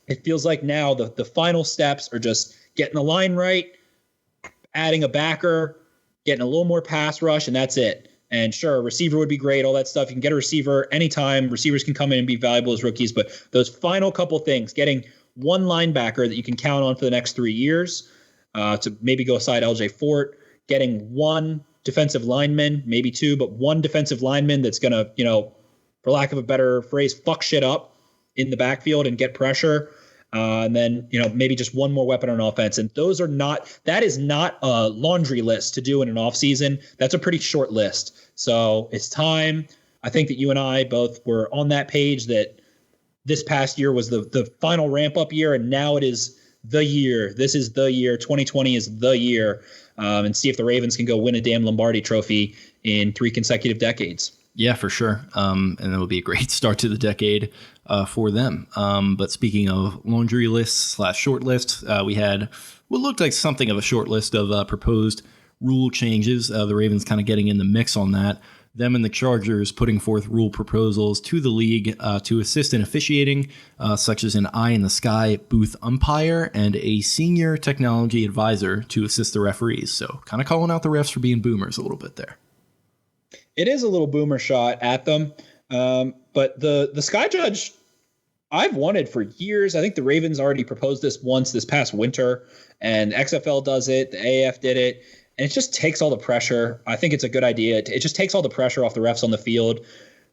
It feels like now the final steps are just getting the line right, adding a backer, getting a little more pass rush, and that's it. And sure, a receiver would be great, all that stuff. You can get a receiver anytime. Receivers can come in and be valuable as rookies. But those final couple things, getting one linebacker that you can count on for the next 3 years to maybe go aside LJ Fort, getting one defensive lineman, maybe two, but one defensive lineman that's going to, for lack of a better phrase, fuck shit up in the backfield and get pressure. And then, maybe just one more weapon on offense. And that is not a laundry list to do in an offseason. That's a pretty short list. So it's time. I think that you and I both were on that page that this past year was the final ramp up year. And now it is the year. This is the year. 2020 is the year. And see if the Ravens can go win a damn Lombardi trophy in 3 consecutive decades. Yeah, for sure. And that would be a great start to the decade for them. But speaking of laundry lists / short lists, we had what looked like something of a short list of proposed rule changes. The Ravens kind of getting in the mix on that. Them and the Chargers putting forth rule proposals to the league to assist in officiating, such as an eye-in-the-sky booth umpire and a senior technology advisor to assist the referees. So kind of calling out the refs for being boomers a little bit there. It is a little boomer shot at them. But the Sky Judge, I've wanted for years. I think the Ravens already proposed this once this past winter, and XFL does it. The AAF did it. And it just takes all the pressure. I think it's a good idea. It just takes all the pressure off the refs on the field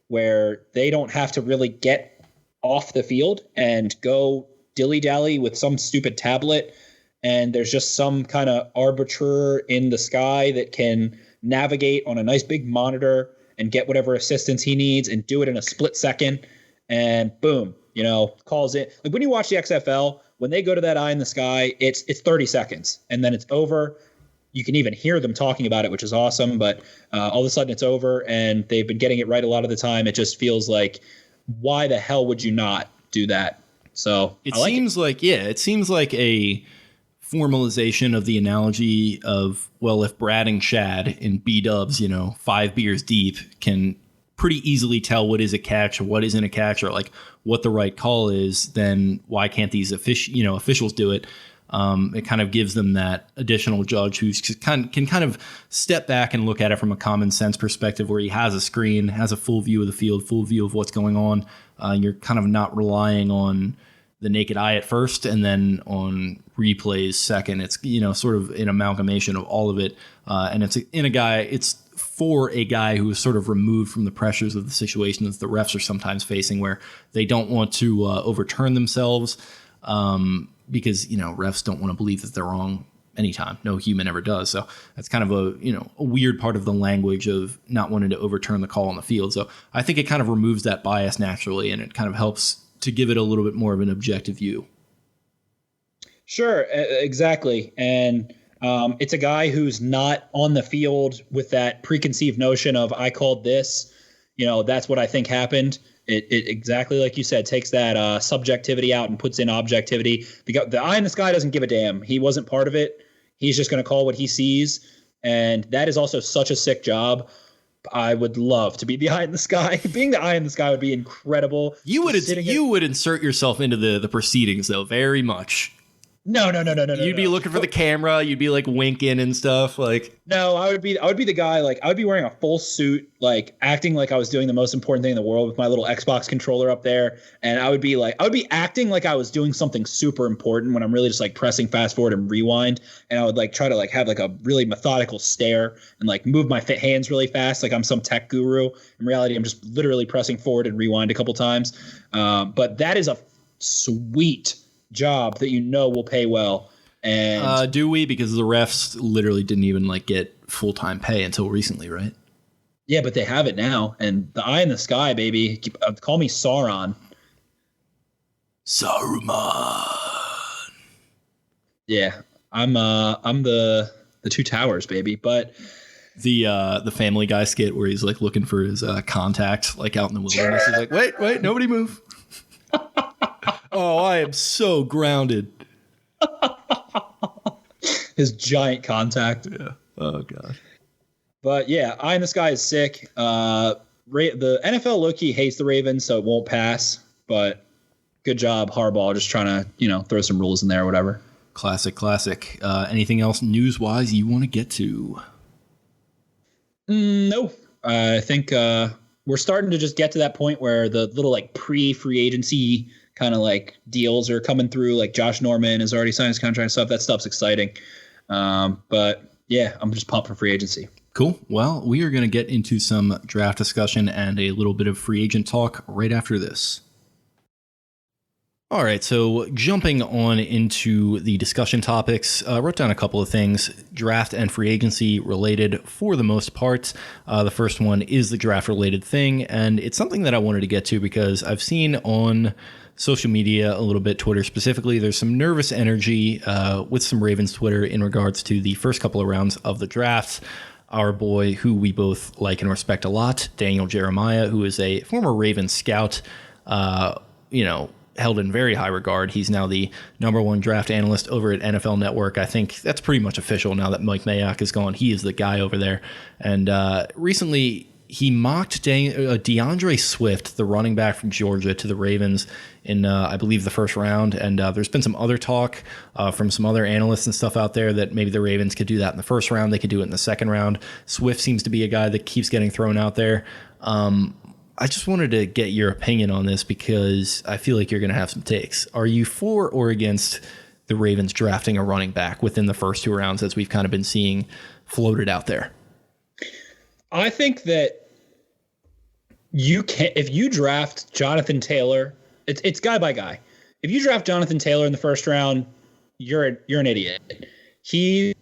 where they don't have to really get off the field and go dilly-dally with some stupid tablet and there's just some kind of arbiter in the sky that can navigate on a nice big monitor and get whatever assistance he needs and do it in a split second, and boom, calls it. Like when you watch the XFL, when they go to that eye in the sky, it's 30 seconds and then it's over. You can even hear them talking about it, which is awesome. But all of a sudden it's over, and they've been getting it right a lot of the time. It just feels like, why the hell would you not do that? So it seems like a formalization of the analogy of, well, if Brad and Chad in B-dubs, 5 beers deep, can pretty easily tell what is a catch or what isn't a catch, or like what the right call is, then why can't these officials do it? It kind of gives them that additional judge who can kind of step back and look at it from a common sense perspective, where he has a screen, has a full view of the field, full view of what's going on. You're kind of not relying on the naked eye at first and then on replays second. It's, sort of an amalgamation of all of it. And it's for a guy who is sort of removed from the pressures of the situation that the refs are sometimes facing, where they don't want to overturn themselves because, refs don't want to believe that they're wrong anytime. No human ever does. So that's kind of a weird part of the language of not wanting to overturn the call on the field. So I think it kind of removes that bias naturally, and it kind of helps to give it a little bit more of an objective view. Sure, exactly. And it's a guy who's not on the field with that preconceived notion of, I called this, that's what I think happened. It exactly like you said, takes that subjectivity out and puts in objectivity. The eye in the sky doesn't give a damn. He wasn't part of it. He's just going to call what he sees. And that is also such a sick job. I would love to be the eye in the sky. Being the eye in the sky would be incredible. You would insert yourself into the proceedings, though, very much. No. You'd be looking for the camera. You'd be like winking and stuff. Like, no, I would be the guy. Like, I would be wearing a full suit, like acting like I was doing the most important thing in the world with my little Xbox controller up there. And I would be acting like I was doing something super important when I'm really just like pressing fast forward and rewind. And I would like try to like have like a really methodical stare and like move my hands really fast, like I'm some tech guru. In reality, I'm just literally pressing forward and rewind a couple times. But that is a sweet job that will pay well. And do we? Because the refs literally didn't even like get full-time pay until recently, right? Yeah, but they have it now. And the eye in the sky, baby. Call me Sauron. Saruman. Yeah, I'm the Two Towers, baby. But the Family Guy skit where he's like looking for his contact, like out in the wilderness. He's like, wait, nobody move. Oh, I am so grounded. His giant contact. Yeah. Oh, God. But yeah, eye in the sky is sick. The NFL low-key hates the Ravens, so it won't pass. But good job, Harbaugh, just trying to, throw some rules in there or whatever. Classic. Anything else news-wise you want to get to? No. I think we're starting to just get to that point where the little like pre-free agency kind of like deals are coming through. Like Josh Norman has already signed his contract and stuff. That stuff's exciting. But yeah, I'm just pumped for free agency. Cool. Well, we are going to get into some draft discussion and a little bit of free agent talk right after this. All right, so jumping on into the discussion topics, wrote down a couple of things, draft and free agency related for the most part. The first one is the draft related thing, and it's something that I wanted to get to because I've seen on social media a little bit, Twitter specifically, there's some nervous energy with some Ravens Twitter in regards to the first couple of rounds of the draft. Our boy, who we both like and respect a lot, Daniel Jeremiah, who is a former Ravens scout, held in very high regard. He's now the #1 draft analyst over at NFL Network. I think that's pretty much official now that Mike Mayock is gone. He is the guy over there. And recently he mocked DeAndre Swift, the running back from Georgia, to the Ravens in, I believe, the first round. And there's been some other talk from some other analysts and stuff out there that maybe the Ravens could do that in the first round. They could do it in the second round. Swift seems to be a guy that keeps getting thrown out there. I just wanted to get your opinion on this because I feel like you're going to have some takes. Are you for or against the Ravens drafting a running back within the first two rounds, as we've kind of been seeing floated out there? I think that if you draft Jonathan Taylor, it's guy by guy. If you draft Jonathan Taylor in the first round, you're an idiot. He's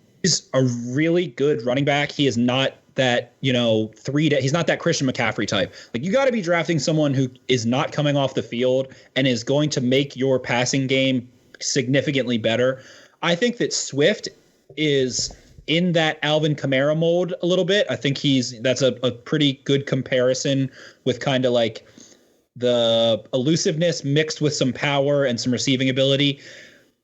a really good running back. He is not that, he's not that Christian McCaffrey type. Like, you got to be drafting someone who is not coming off the field and is going to make your passing game significantly better. I think that Swift is in that Alvin Kamara mold a little bit. I think that's a pretty good comparison with kind of like the elusiveness mixed with some power and some receiving ability.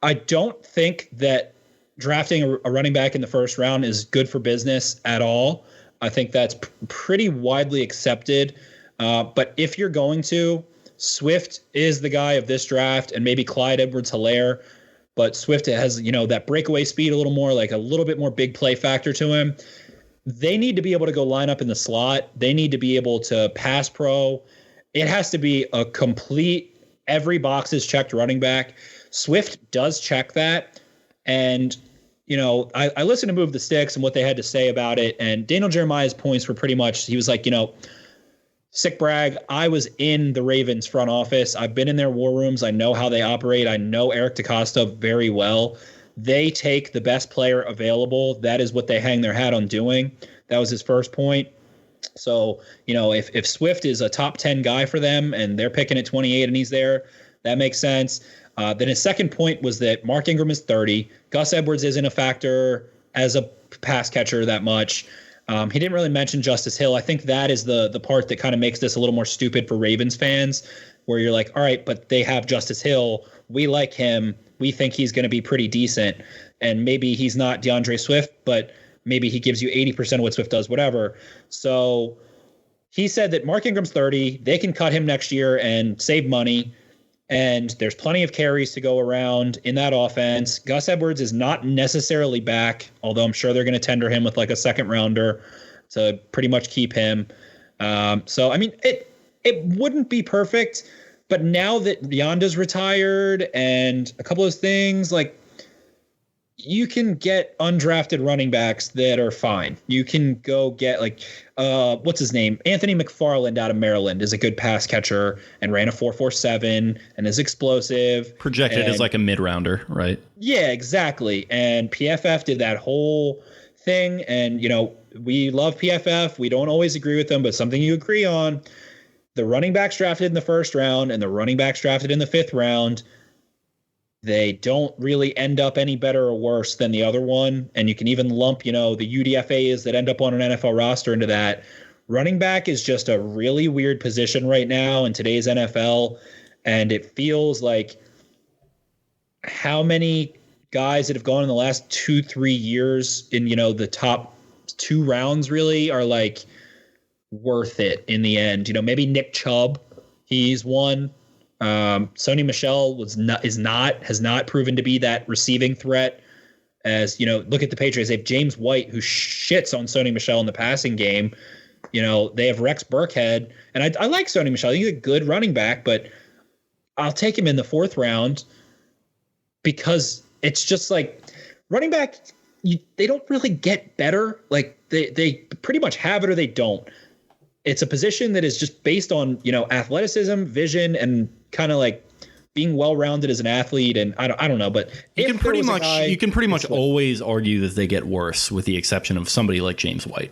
I don't think that drafting a running back in the first round is good for business at all. I think that's pretty widely accepted. But if you're going to, Swift is the guy of this draft, and maybe Clyde Edwards-Helaire. But Swift has, that breakaway speed a little more, like a little bit more big play factor to him. They need to be able to go line up in the slot. They need to be able to pass pro. It has to be a complete, every box is checked running back. Swift does check that. And, I listened to Move the Sticks and what they had to say about it. And Daniel Jeremiah's points were pretty much, he was like, sick brag, I was in the Ravens front office. I've been in their war rooms. I know how they operate. I know Eric DeCosta very well. They take the best player available. That is what they hang their hat on doing. That was his first point. So, if Swift is a top 10 guy for them and they're picking at 28 and he's there, that makes sense. Then his second point was that Mark Ingram is 30. Gus Edwards isn't a factor as a pass catcher that much. He didn't really mention Justice Hill. I think that is the part that kind of makes this a little more stupid for Ravens fans, where you're like, all right, but they have Justice Hill. We like him. We think he's going to be pretty decent. And maybe he's not DeAndre Swift, but maybe he gives you 80% of what Swift does, whatever. So he said that Mark Ingram's 30. They can cut him next year and save money. And there's plenty of carries to go around in that offense. Gus Edwards is not necessarily back, although I'm sure they're going to tender him with like a second rounder to pretty much keep him. So, I mean, it wouldn't be perfect, but now that Yanda's retired and a couple of things, like, you can get undrafted running backs that are fine. You can go get what's his name? Anthony McFarland out of Maryland is a good pass catcher and ran a 4.47 and is explosive. Projected as like a mid-rounder, right? Yeah, exactly. And PFF did that whole thing. And, we love PFF. We don't always agree with them, but something you agree on. The running backs drafted in the first round and the running backs drafted in the fifth round, they don't really end up any better or worse than the other one. And you can even lump, the UDFAs that end up on an NFL roster into that. Running back is just a really weird position right now in today's NFL. And it feels like how many guys that have gone in the last 2-3 years in, the top 2 rounds really are like worth it in the end. Maybe Nick Chubb, he's one. Sony Michel has not proven to be that receiving threat. As look at the Patriots. They have James White, who shits on Sony Michel in the passing game. They have Rex Burkhead, and I like Sony Michel. He's a good running back, but I'll take him in the 4th round because it's just like running back. They don't really get better. Like they pretty much have it or they don't. It's a position that is just based on, athleticism, vision, and kind of like being well-rounded as an athlete. And I don't know, but you can pretty much always argue that they get worse, with the exception of somebody like James White.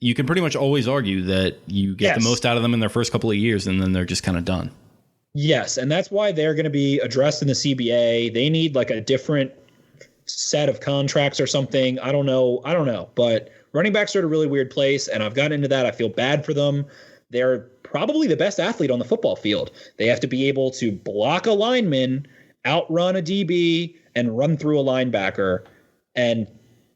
You can pretty much always argue that you get the most out of them in their first couple of years, and then they're just kind of done. Yes, and that's why they're going to be addressed in the CBA. They need like a different set of contracts or something. I don't know, but running backs are at a really weird place, and I've gotten into that. I feel bad for them. They're probably the best athlete on the football field. They have to be able to block a lineman, outrun a DB, and run through a linebacker. And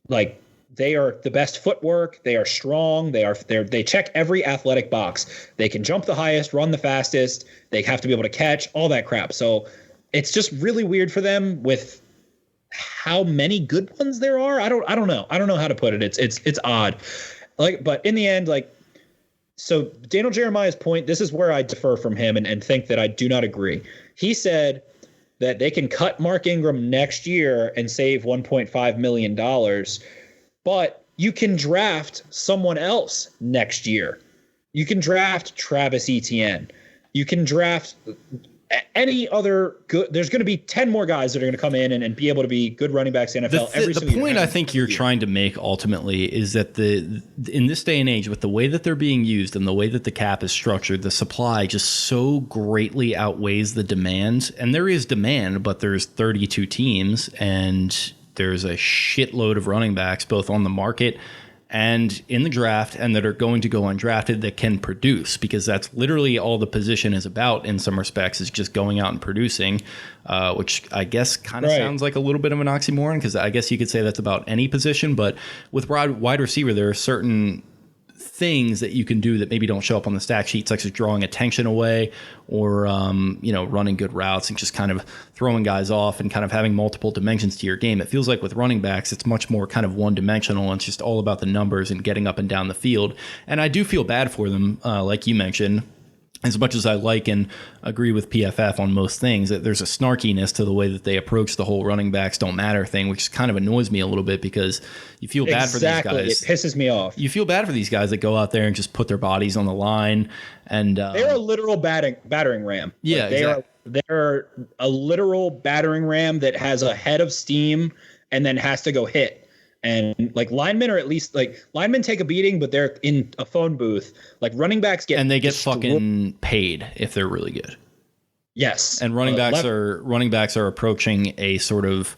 like, they are the best footwork. They are strong. They check every athletic box. They can jump the highest, run the fastest. They have to be able to catch, all that crap. So it's just really weird for them with how many good ones there are. I don't know. I don't know how to put it. It's odd. But in the end, so Daniel Jeremiah's point, this is where I differ from him and think that I do not agree. He said that they can cut Mark Ingram next year and save $1.5 million, but you can draft someone else next year. You can draft Travis Etienne. You can draft any other good, there's going to be 10 more guys that are going to come in and be able to be good running backs in the NFL every single year. The point I think you're trying to make ultimately is that in this day and age, with the way that they're being used and the way that the cap is structured, the supply just so greatly outweighs the demand. And there is demand, but there's 32 teams and there's a shitload of running backs both on the market and in the draft, and that are going to go undrafted that can produce, because that's literally all the position is about in some respects, is just going out and producing, which I guess kind of sounds like a little bit of an oxymoron, because I guess you could say that's about any position. But with wide receiver, there are certain things that you can do that maybe don't show up on the stat sheet, such as drawing attention away or running good routes and just kind of throwing guys off and kind of having multiple dimensions to your game. It feels like with running backs, it's much more kind of one dimensional, and it's just all about the numbers and getting up and down the field. And I do feel bad for them, like you mentioned. As much as I like and agree with PFF on most things, that there's a snarkiness to the way that they approach the whole running backs don't matter thing, which kind of annoys me a little bit, because you feel bad for these guys. It pisses me off. You feel bad for these guys that go out there and just put their bodies on the line. And they're a literal battering ram. Yeah, they're a literal battering ram that has a head of steam and then has to go hit. And like linemen are at least like linemen take a beating, but they're in a phone booth. Like running backs get, and they get fucking paid if they're really good. Yes. And running backs are approaching a sort of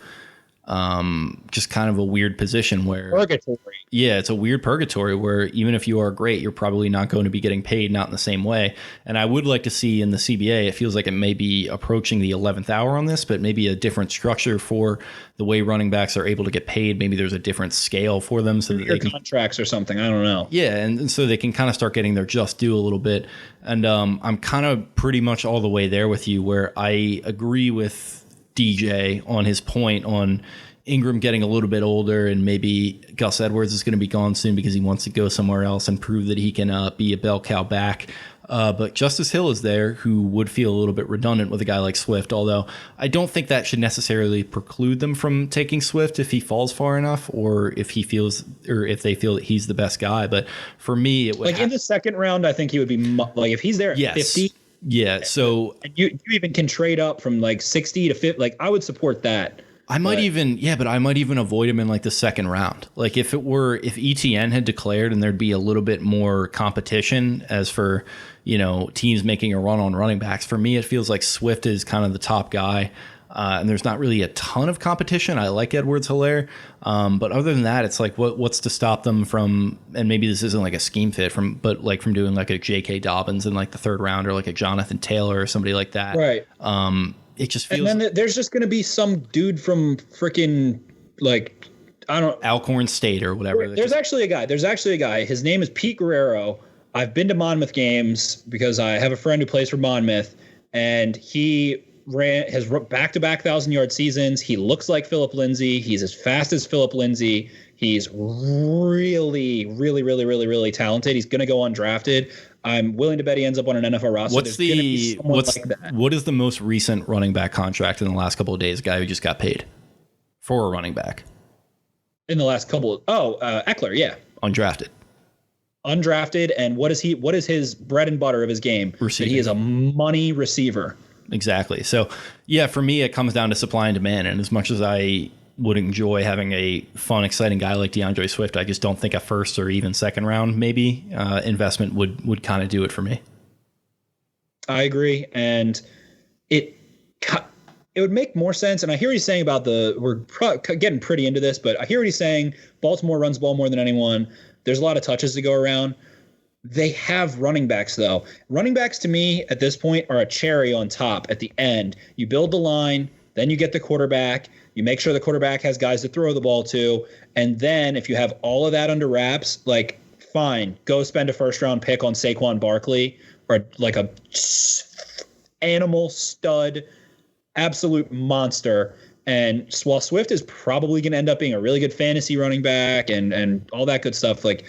just kind of a weird position where purgatory. Yeah, it's a weird purgatory where even if you are great, you're probably not going to be getting paid, not in the same way. And I would like to see in the CBA, it feels like it may be approaching the 11th hour on this, but maybe a different structure for the way running backs are able to get paid. Maybe there's a different scale for them so that they can contracts or something. I don't know. Yeah, and so they can kind of start getting their just due a little bit. And I'm kind of pretty much all the way there with you, where I agree with DJ on his point on Ingram getting a little bit older, and maybe Gus Edwards is going to be gone soon because he wants to go somewhere else and prove that he can be a bell cow back. But Justice Hill is there, who would feel a little bit redundant with a guy like Swift, although I don't think that should necessarily preclude them from taking Swift if he falls far enough, or if he feels, or if they feel that he's the best guy. But for me, it would in the second round, I think he would be like, if he's there at 50. Yeah. So and you even can trade up from like 60 to 50. Like I would support that. I might even avoid him in like the second round. Like if ETN had declared and there'd be a little bit more competition as for, teams making a run on running backs. For me, it feels like Swift is kind of the top guy. And there's not really a ton of competition. I like Edwards-Helaire. But other than that, it's like, what's to stop them from, and maybe this isn't like a scheme fit from doing like a J.K. Dobbins in like the third round, or like a Jonathan Taylor or somebody like that. Right. It just feels. And then there's just going to be some dude from freaking Alcorn State or whatever. There's actually a guy. His name is Pete Guerrero. I've been to Monmouth games because I have a friend who plays for Monmouth, and he has back-to-back 1,000-yard seasons. He looks like Philip Lindsay. He's as fast as Philip Lindsay. He's really, really, really, really, really talented. He's going to go undrafted. I'm willing to bet he ends up on an NFL roster. What is the most recent running back contract in the last couple of days? A guy who just got paid for a running back in the last couple. Eckler, yeah, undrafted. And what is his bread and butter of his game? Receiving. He is a money receiver. Exactly. So yeah, for me, it comes down to supply and demand. And as much as I would enjoy having a fun, exciting guy like DeAndre Swift, I just don't think a first or even second round investment would kind of do it for me. I agree, and it would make more sense. And I hear what he's saying about we're getting pretty into this, but I hear what he's saying. Baltimore runs the ball more than anyone. There's a lot of touches to go around. They have running backs, though. Running backs, to me, at this point, are a cherry on top at the end. You build the line, then you get the quarterback. You make sure the quarterback has guys to throw the ball to. And then if you have all of that under wraps, like, fine, go spend a first-round pick on Saquon Barkley, or like a animal stud, absolute monster. And while Swift is probably going to end up being a really good fantasy running back and all that good stuff, like,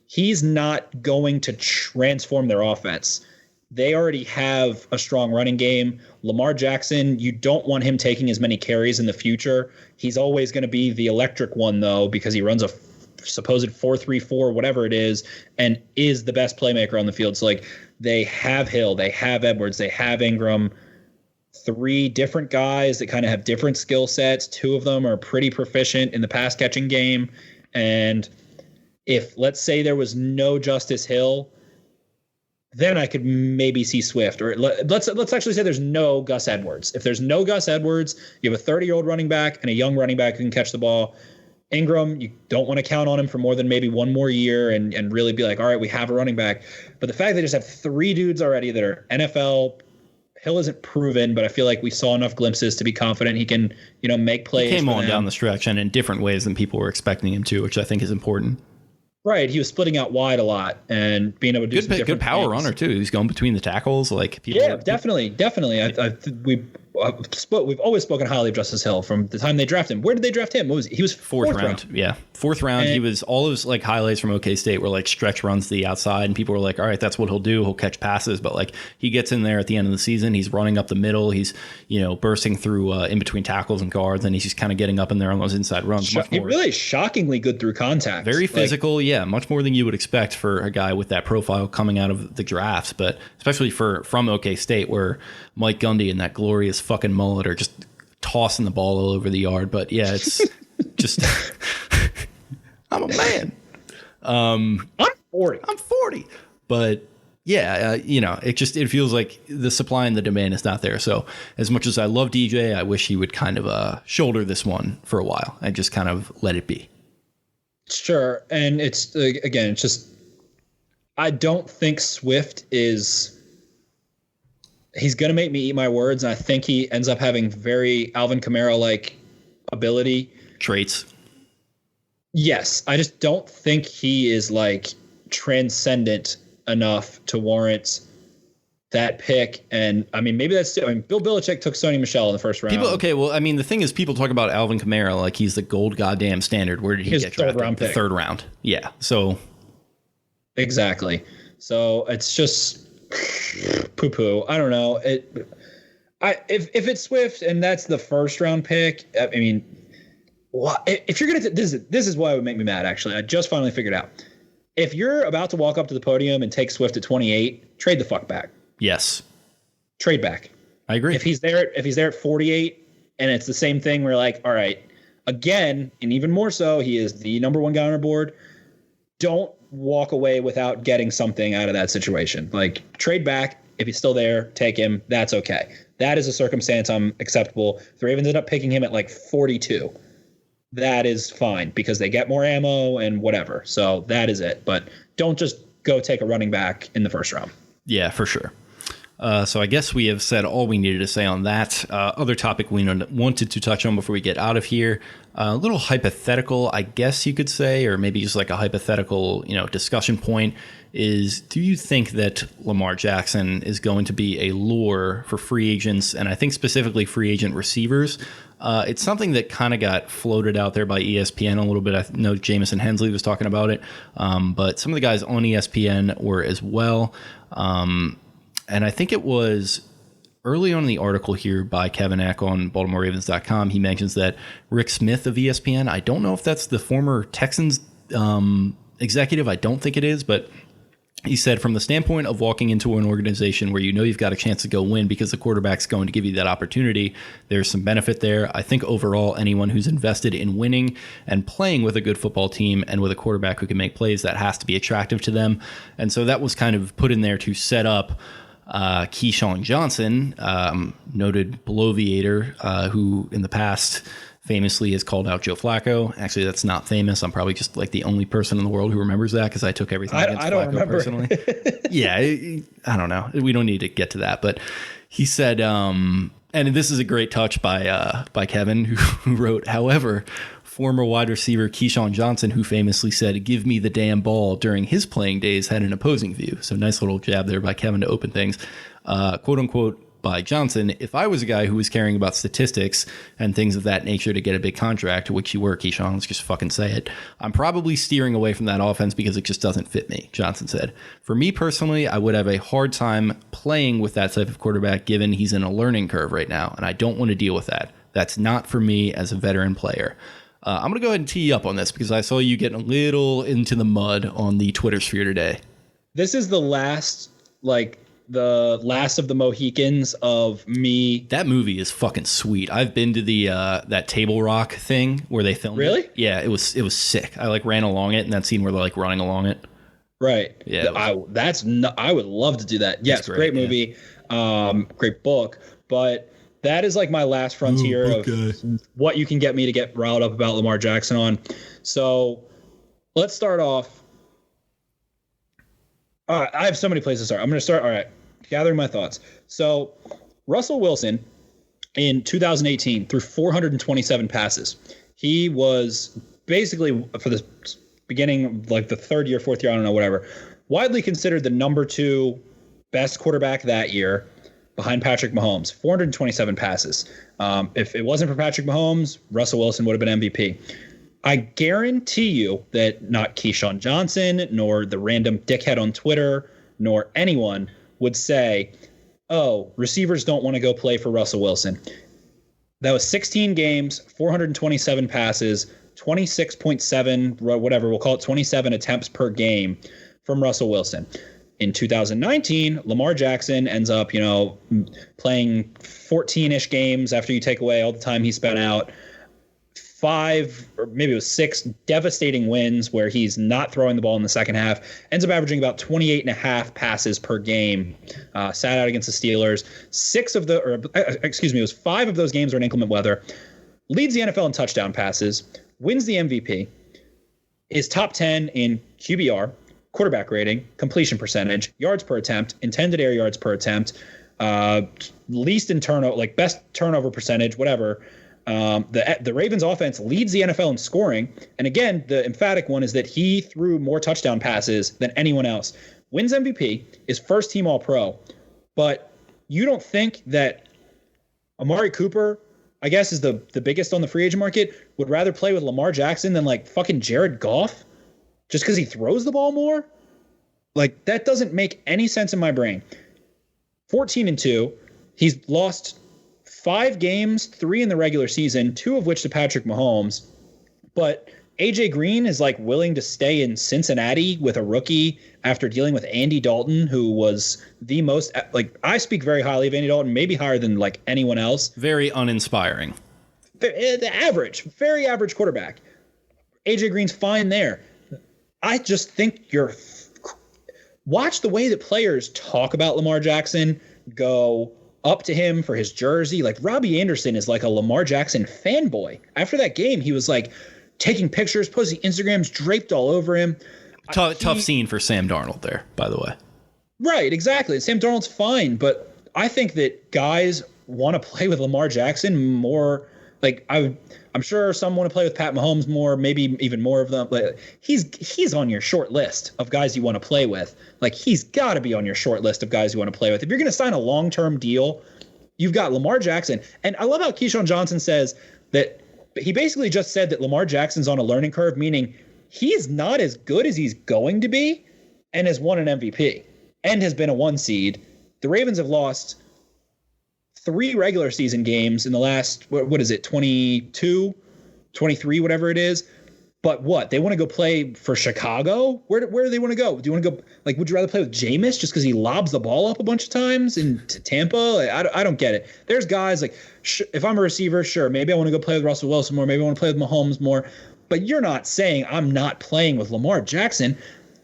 he's not going to transform their offense. They already have a strong running game. Lamar Jackson, you don't want him taking as many carries in the future. He's always going to be the electric one, though, because he runs a supposed 4.34, whatever it is, and is the best playmaker on the field. So, like, they have Hill, they have Edwards, they have Ingram. three different guys that kind of have different skill sets. Two of them are pretty proficient in the pass catching game. And if, let's say, there was no Justice Hill, then I could maybe see Swift. Or let's actually say there's no Gus Edwards. If there's no Gus Edwards, you have a 30-year-old running back and a young running back who can catch the ball. Ingram, you don't want to count on him for more than maybe one more year and really be like, all right, we have a running back. But the fact that they just have three dudes already that are NFL, Hill isn't proven, but I feel like we saw enough glimpses to be confident he can, make plays. He came on down the stretch and in different ways than people were expecting him to, which I think is important. Right, he was splitting out wide a lot and being able to do some different good power things. Runner too. He's going between the tackles, like people. Yeah, definitely. We've always spoken highly of Justice Hill from the time they drafted him. Where did they draft him? What was he? He was fourth round. Yeah, fourth round. And he was all those like highlights from OK State were like stretch runs to the outside, and people were like, "All right, that's what he'll do. He'll catch passes." But like he gets in there at the end of the season, he's running up the middle. He's bursting through in between tackles and guards, and he's just kind of getting up in there on those inside runs. He really shockingly good through contact. Very physical, much more than you would expect for a guy with that profile coming out of the drafts, but especially from OK State, where Mike Gundy and that glorious fucking mullet are just tossing the ball all over the yard. But yeah, it's just I'm a man. I'm 40. I'm 40. But yeah, it feels like the supply and the demand is not there. So as much as I love DJ, I wish he would kind of shoulder this one for a while and just kind of let it be. Sure. And it's again, it's just I don't think Swift is. He's going to make me eat my words, and I think he ends up having very Alvin Kamara-like ability. Traits. Yes. I just don't think he is, like, transcendent enough to warrant that pick. And, I mean, maybe that's... Bill Belichick took Sony Michel in the first round. The thing is, people talk about Alvin Kamara like he's the gold goddamn standard. Where did he get drafted? Round pick. Third round. Yeah, so... Exactly. So, it's just... poo-poo. I don't know. If it's Swift and that's the first round pick, I mean, if you're gonna this is why it would make me mad. Actually, I just finally figured out. If you're about to walk up to the podium and take Swift at 28, trade the fuck back. Yes, trade back. I agree. If he's there at 48 and it's the same thing, we're like, all right, again, and even more so, he is the number one guy on our board. Don't walk away without getting something out of that situation. Like, trade back. If he's still there, take him. That's okay. That is a circumstance I'm acceptable. If the Ravens end up picking him at like 42, that is fine because they get more ammo and whatever. So that is it. But don't just go take a running back in the first round. Yeah, for sure. So I guess we have said all we needed to say on that. Other topic we wanted to touch on before we get out of here. A little hypothetical, I guess you could say, or maybe just like a hypothetical, discussion point is, do you think that Lamar Jackson is going to be a lure for free agents, and I think specifically free agent receivers? It's something that kind of got floated out there by ESPN a little bit. I know Jamison Hensley was talking about it, but some of the guys on ESPN were as well. And I think it was early on in the article here by Kevin Eck on BaltimoreRavens.com. He mentions that Rick Smith of ESPN, I don't know if that's the former Texans executive. I don't think it is, but he said, from the standpoint of walking into an organization where you've got a chance to go win because the quarterback's going to give you that opportunity, there's some benefit there. I think overall, anyone who's invested in winning and playing with a good football team and with a quarterback who can make plays, that has to be attractive to them. And so that was kind of put in there to set up Keyshawn Johnson, noted bloviator, who in the past famously has called out Joe Flacco. Actually, that's not famous. I'm probably just like the only person in the world who remembers that because I took everything against Flacco personally. Yeah, I don't know. We don't need to get to that. But he said, and this is a great touch by Kevin, who wrote, however, former wide receiver Keyshawn Johnson, who famously said, "Give me the damn ball" during his playing days, had an opposing view. So nice little jab there by Kevin to open things. Quote unquote, by Johnson, if I was a guy who was caring about statistics and things of that nature to get a big contract, which you were, Keyshawn, let's just fucking say it, I'm probably steering away from that offense because it just doesn't fit me, Johnson said. For me personally, I would have a hard time playing with that type of quarterback given he's in a learning curve right now, and I don't want to deal with that. That's not for me as a veteran player. I'm going to go ahead and tee you up on this because I saw you getting a little into the mud on the Twitter sphere today. This is the last, the last of the Mohicans of me. That movie is fucking sweet. I've been to the that Table Rock thing where they filmed Really? it. Yeah, it was sick. I like ran along it in that scene where they're like running along it. Right. Yeah. I would love to do that. Yes, great movie. Great book. But that is like my last frontier of what you can get me to get riled up about Lamar Jackson on. So let's start off. I have so many places to start. I'm going to start. All right. Gathering my thoughts. So Russell Wilson in 2018 threw 427 passes. He was basically, for the beginning, like the third year, fourth year, I don't know, whatever, widely considered the number 2 best quarterback that year behind Patrick Mahomes. 427 passes. If it wasn't for Patrick Mahomes, Russell Wilson would have been MVP. I guarantee you that not Keyshawn Johnson, nor the random dickhead on Twitter, nor anyone would say, oh, receivers don't want to go play for Russell Wilson. That was 16 games, 427 passes, 26.7, whatever, we'll call it 27 attempts per game from Russell Wilson. In 2019, Lamar Jackson ends up, playing 14-ish games after you take away all the time he spent out. 5 or maybe it was 6 devastating wins where he's not throwing the ball in the second half, ends up averaging about 28.5 passes per game, sat out against the Steelers. It was 5 of those games were in inclement weather, leads the NFL in touchdown passes, wins the MVP, is top 10 in QBR, quarterback rating, completion percentage, yards per attempt, intended air yards per attempt, least in turnover, like best turnover percentage, whatever. The Ravens offense leads the NFL in scoring. And again, the emphatic one is that he threw more touchdown passes than anyone else. Wins MVP, is first team All-Pro. But you don't think that Amari Cooper, I guess, is the biggest on the free agent market, would rather play with Lamar Jackson than like fucking Jared Goff just because he throws the ball more? Like, that doesn't make any sense in my brain. 14-2. He's lost 5 games, 3 in the regular season, 2 of which to Patrick Mahomes. But AJ Green is like willing to stay in Cincinnati with a rookie after dealing with Andy Dalton, who was the most, like, I speak very highly of Andy Dalton, maybe higher than like anyone else. Very uninspiring. The average, very average quarterback. AJ Green's fine there. I just think watch the way that players talk about Lamar Jackson, go up to him for his jersey. Like, Robbie Anderson is like a Lamar Jackson fanboy. After that game, he was like taking pictures, posting Instagrams draped all over him. Tough scene for Sam Darnold there, by the way. Right, exactly. Sam Darnold's fine, but I think that guys want to play with Lamar Jackson more. Like, I'm sure some want to play with Pat Mahomes more, maybe even more of them. But he's on your short list of guys you want to play with. Like, he's got to be on your short list of guys you want to play with. If you're going to sign a long-term deal, you've got Lamar Jackson. And I love how Keyshawn Johnson says that he basically just said that Lamar Jackson's on a learning curve, meaning he's not as good as he's going to be and has won an MVP and has been a 1 seed. The Ravens have lost 3 regular season games in the last, what is it, 22, 23, whatever it is. But what? They want to go play for Chicago? Where do they want to go? Do you want to go, like, would you rather play with Jameis just because he lobs the ball up a bunch of times into Tampa? Like, I don't get it. There's guys like, if I'm a receiver, sure, maybe I want to go play with Russell Wilson more. Maybe I want to play with Mahomes more. But you're not saying I'm not playing with Lamar Jackson.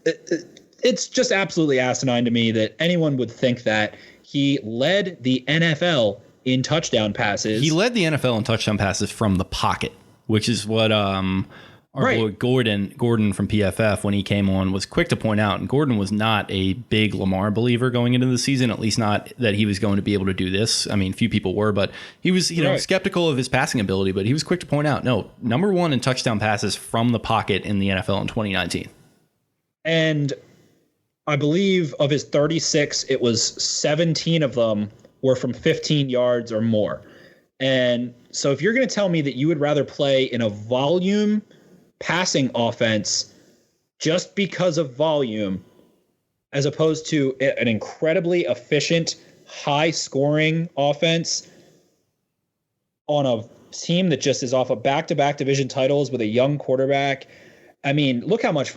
It's just absolutely asinine to me that anyone would think that. He led the NFL in touchdown passes. He led the NFL in touchdown passes from the pocket, which is what our boy Gordon from PFF, when he came on, was quick to point out. And Gordon was not a big Lamar believer going into the season, at least not that he was going to be able to do this. I mean, few people were, but he was skeptical of his passing ability. But he was quick to point out, no, number 1 in touchdown passes from the pocket in the NFL in 2019. And I believe of his 36, it was 17 of them were from 15 yards or more. And so if you're going to tell me that you would rather play in a volume passing offense just because of volume, as opposed to an incredibly efficient, high-scoring offense on a team that just is off of back-to-back division titles with a young quarterback, I mean, look how much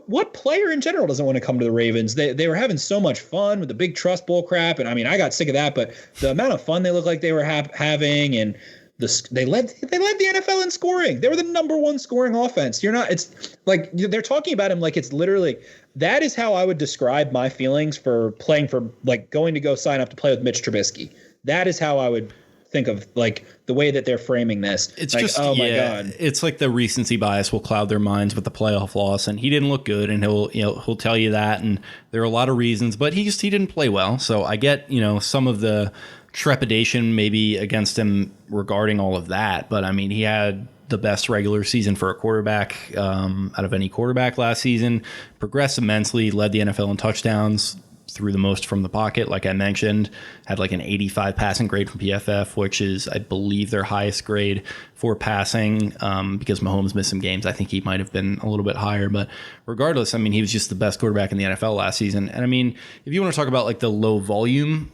what player in general doesn't want to come to the Ravens? They were having so much fun with the big trust bull crap, and I mean, I got sick of that. But the amount of fun they looked like they were having, and they led the NFL in scoring. They were the number one scoring offense. It's like they're talking about him like it's literally. That is how I would describe my feelings for playing for, like, going to go sign up to play with Mitch Trubisky. That is how I would think of, like, the way that they're framing this. It's like, just, oh my God. It's like the recency bias will cloud their minds with the playoff loss, and he didn't look good, and he'll tell you that, and there are a lot of reasons, but he didn't play well. So I get, some of the trepidation maybe against him regarding all of that, but I mean, he had the best regular season for a quarterback out of any quarterback last season, progressed immensely, led the NFL in touchdowns, threw the most from the pocket, like I mentioned, had like an 85 passing grade from PFF, which is, I believe, their highest grade for passing, because Mahomes missed some games. I think he might have been a little bit higher, but regardless, I mean, he was just the best quarterback in the NFL last season. And I mean, if you want to talk about like the low volume,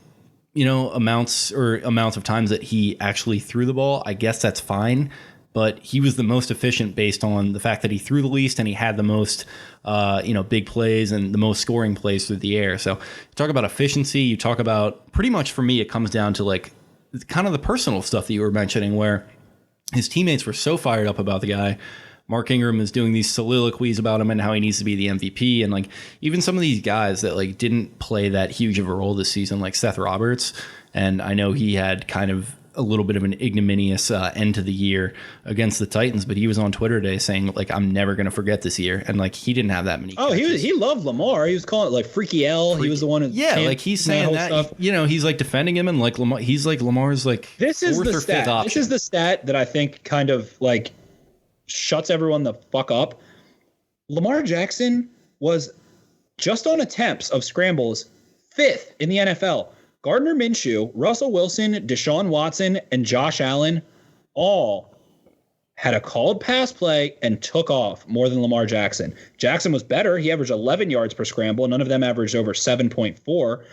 amounts of times that he actually threw the ball, I guess that's fine. But he was the most efficient based on the fact that he threw the least and he had the most, big plays and the most scoring plays through the air. So you talk about efficiency, you talk about, pretty much for me, it comes down to like kind of the personal stuff that you were mentioning, where his teammates were so fired up about the guy. Mark Ingram is doing these soliloquies about him and how he needs to be the MVP. And like even some of these guys that like didn't play that huge of a role this season, like Seth Roberts. And I know he had kind of a little bit of an ignominious end to the year against the Titans, but he was on Twitter today saying like, I'm never going to forget this year. And like, he didn't have that many. Oh, he loved Lamar. He was calling it like Freaky L. He was the one who, like he's saying that, stuff. He's like defending him, and like Lamar, he's like Lamar's like this is the stat. This is the stat that I think kind of like shuts everyone the fuck up. Lamar Jackson was just on attempts of scrambles 5th in the NFL. Gardner Minshew, Russell Wilson, Deshaun Watson, and Josh Allen all had a called pass play and took off more than Lamar Jackson. Jackson was better. He averaged 11 yards per scramble. None of them averaged over 7.4.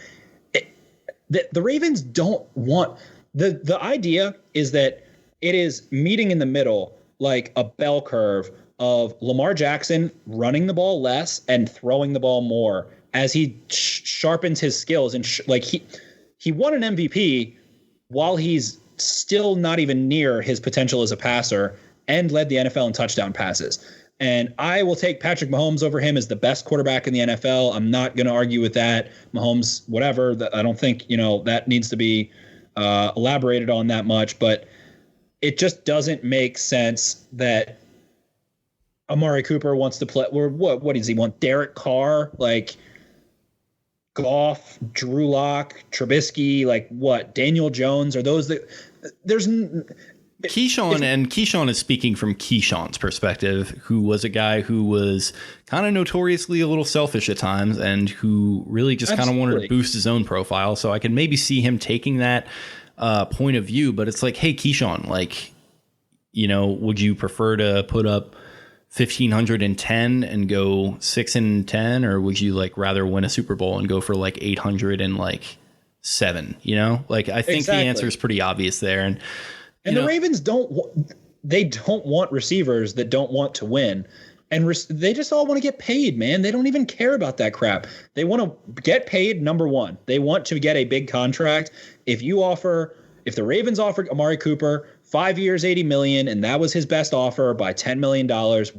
The Ravens don't want the idea is that it is meeting in the middle, like a bell curve of Lamar Jackson running the ball less and throwing the ball more as he sharpens his skills. And he won an MVP while he's still not even near his potential as a passer, and led the NFL in touchdown passes. And I will take Patrick Mahomes over him as the best quarterback in the NFL. I'm not going to argue with that. Mahomes, whatever. I don't think, that needs to be elaborated on that much, but it just doesn't make sense that Amari Cooper wants to play. Or what does he want? Derek Carr? Like, Goff, Drew Lock, Trubisky, like what? Daniel Jones? Are those that there's Keyshawn is speaking from Keyshawn's perspective, who was a guy who was kind of notoriously a little selfish at times and who really just kind of wanted to boost his own profile. So I can maybe see him taking that point of view, but it's like, hey, Keyshawn, like, would you prefer to put up 1,510 and go 6-10, or would you like rather win a Super Bowl and go for like 807? Like I think exactly. The answer is pretty obvious there, and the Ravens don't want receivers that don't want to win, and they just all want to get paid, man. They don't even care about that crap. They want to get paid. Number one, they want to get a big contract. If the Ravens offered Amari Cooper 5 years, $80 million, and that was his best offer by $10 million,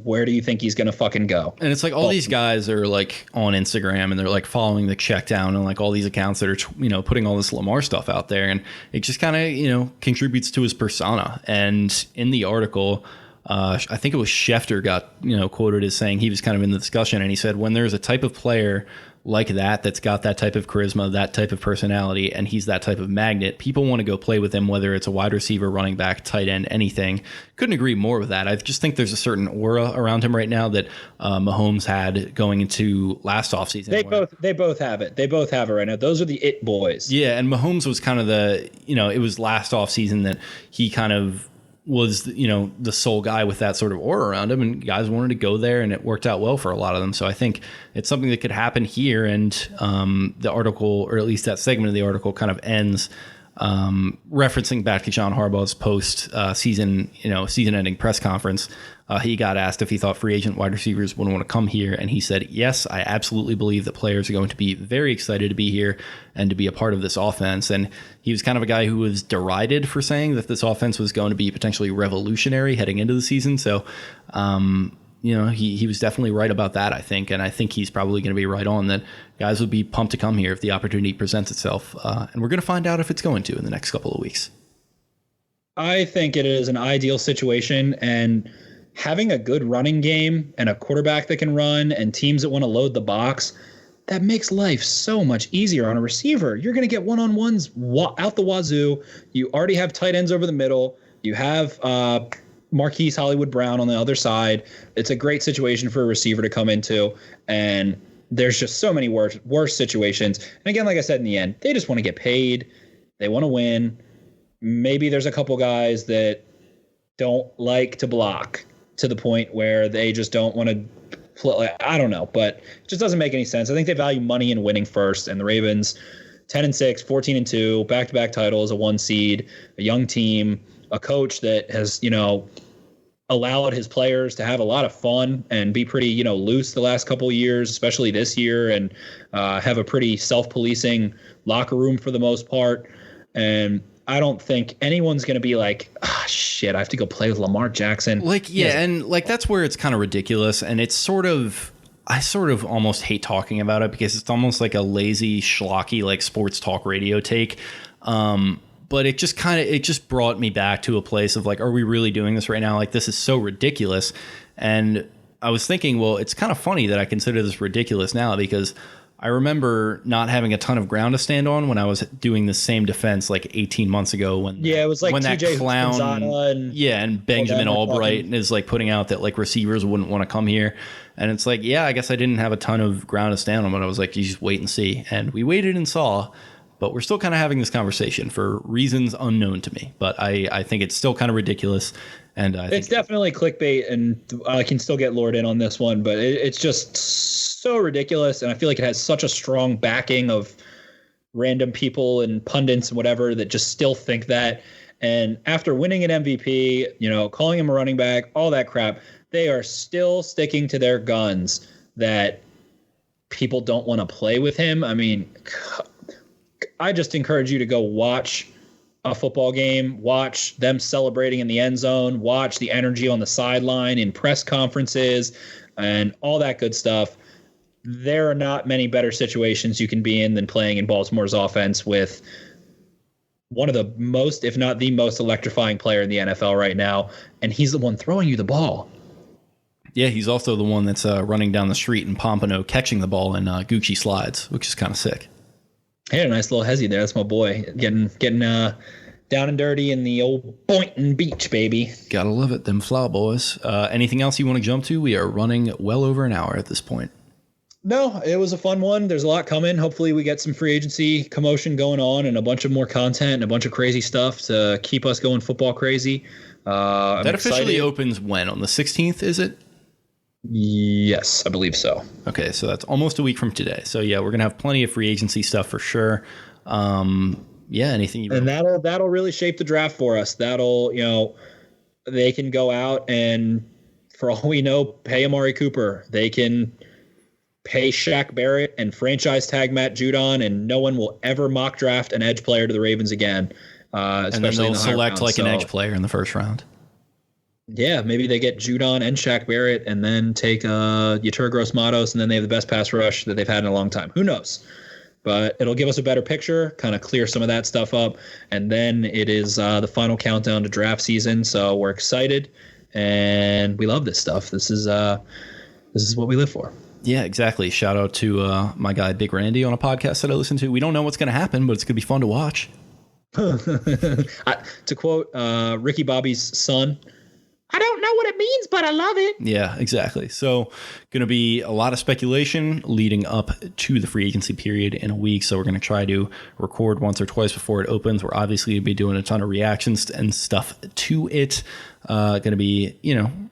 where do you think he's going to fucking go? And it's like all these guys are like on Instagram and they're like following the check down and like all these accounts that are, putting all this Lamar stuff out there. And it just kind of, contributes to his persona. And in the article, I think it was Schefter got, quoted as saying he was kind of in the discussion, and he said, when there's a type of player like that's got that type of charisma, that type of personality, and he's that type of magnet, people want to go play with him, whether it's a wide receiver, running back, tight end, anything. Couldn't agree more with that. I just think there's a certain aura around him right now that Mahomes had going into last offseason. They both have it. They both have it right now. Those are the it boys. Yeah, and Mahomes was kind of it was last offseason that he kind of was, the sole guy with that sort of aura around him, and guys wanted to go there, and it worked out well for a lot of them. So I think it's something that could happen here. And the article, or at least that segment of the article, kind of ends referencing back to John Harbaugh's post season-ending press conference. He got asked if he thought free agent wide receivers would want to come here, and he said, yes, I absolutely believe that players are going to be very excited to be here and to be a part of this offense. And he was kind of a guy who was derided for saying that this offense was going to be potentially revolutionary heading into the season. So, he was definitely right about that, I think. And I think he's probably going to be right on that guys would be pumped to come here if the opportunity presents itself. And we're going to find out if it's going to in the next couple of weeks. I think it is an ideal situation, and having a good running game and a quarterback that can run and teams that want to load the box, that makes life so much easier on a receiver. You're going to get one-on-ones out the wazoo. You already have tight ends over the middle. You have Marquise Hollywood Brown on the other side. It's a great situation for a receiver to come into, and there's just so many worse situations. And again, like I said, in the end, they just want to get paid. They want to win. Maybe there's a couple guys that don't like to block to the point where they just don't want to play. I don't know, but it just doesn't make any sense. I think they value money and winning first, and the Ravens 10-6, 14-2, back-to-back titles, a 1 seed, a young team, a coach that has, allowed his players to have a lot of fun and be pretty, loose the last couple of years, especially this year, and have a pretty self-policing locker room for the most part. And I don't think anyone's going to be like, shit, I have to go play with Lamar Jackson. And that's where it's kind of ridiculous. And it's I sort of almost hate talking about it because it's almost like a lazy, schlocky, like sports talk radio take. But it just brought me back to a place of like, are we really doing this right now? Like, this is so ridiculous. And I was thinking, well, it's kind of funny that I consider this ridiculous now, because I remember not having a ton of ground to stand on when I was doing the same defense like 18 months ago when it was like when that clown and Benjamin Albright is like putting out that like receivers wouldn't want to come here. And it's like, yeah, I guess I didn't have a ton of ground to stand on, but I was like, you just wait and see. And we waited and saw, but we're still kind of having this conversation for reasons unknown to me. But I think it's still kind of ridiculous. And it's definitely clickbait, and I can still get lured in on this one, but it's just so ridiculous. And I feel like it has such a strong backing of random people and pundits and whatever that just still think that. And after winning an MVP, calling him a running back, all that crap, they are still sticking to their guns that people don't want to play with him. I mean, I just encourage you to go watch a football game, watch them celebrating in the end zone, watch the energy on the sideline in press conferences and all that good stuff. There are not many better situations you can be in than playing in Baltimore's offense with one of the most, if not the most electrifying player in the NFL right now. And he's the one throwing you the ball. Yeah, he's also the one that's running down the street in Pompano, catching the ball in Gucci slides, which is kind of sick. Hey, a nice little hezzy there. That's my boy getting down and dirty in the old Boynton Beach, baby. Gotta love it, them Flower Boys. Anything else you want to jump to? We are running well over an hour at this point. No, it was a fun one. There's a lot coming. Hopefully we get some free agency commotion going on and a bunch of more content and a bunch of crazy stuff to keep us going football crazy. That officially opens when? On the 16th, is it? Yes, I believe so. Okay, so that's almost a week from today. So yeah, we're gonna have plenty of free agency stuff for sure. Anything you and that'll really shape the draft for us. That'll they can go out and, for all we know, pay Amari Cooper. They can pay Shaq Barrett and franchise tag Matt Judon, and no one will ever mock draft an edge player to the Ravens again. And then they'll select like an edge player in the first round. Yeah, maybe they get Judon and Shaq Barrett and then take Yetur Gross-Matos, and then they have the best pass rush that they've had in a long time. Who knows? But it'll give us a better picture, kind of clear some of that stuff up. And then it is the final countdown to draft season. So we're excited, and we love this stuff. This is what we live for. Yeah, exactly. Shout out to my guy, Big Randy, on a podcast that I listen to. We don't know what's going to happen, but it's going to be fun to watch. To quote Ricky Bobby's son, I don't know what it means, but I love it. Yeah, exactly. So going to be a lot of speculation leading up to the free agency period in a week. So we're going to try to record once or twice before it opens. We're obviously going to be doing a ton of reactions and stuff to it. Going to be,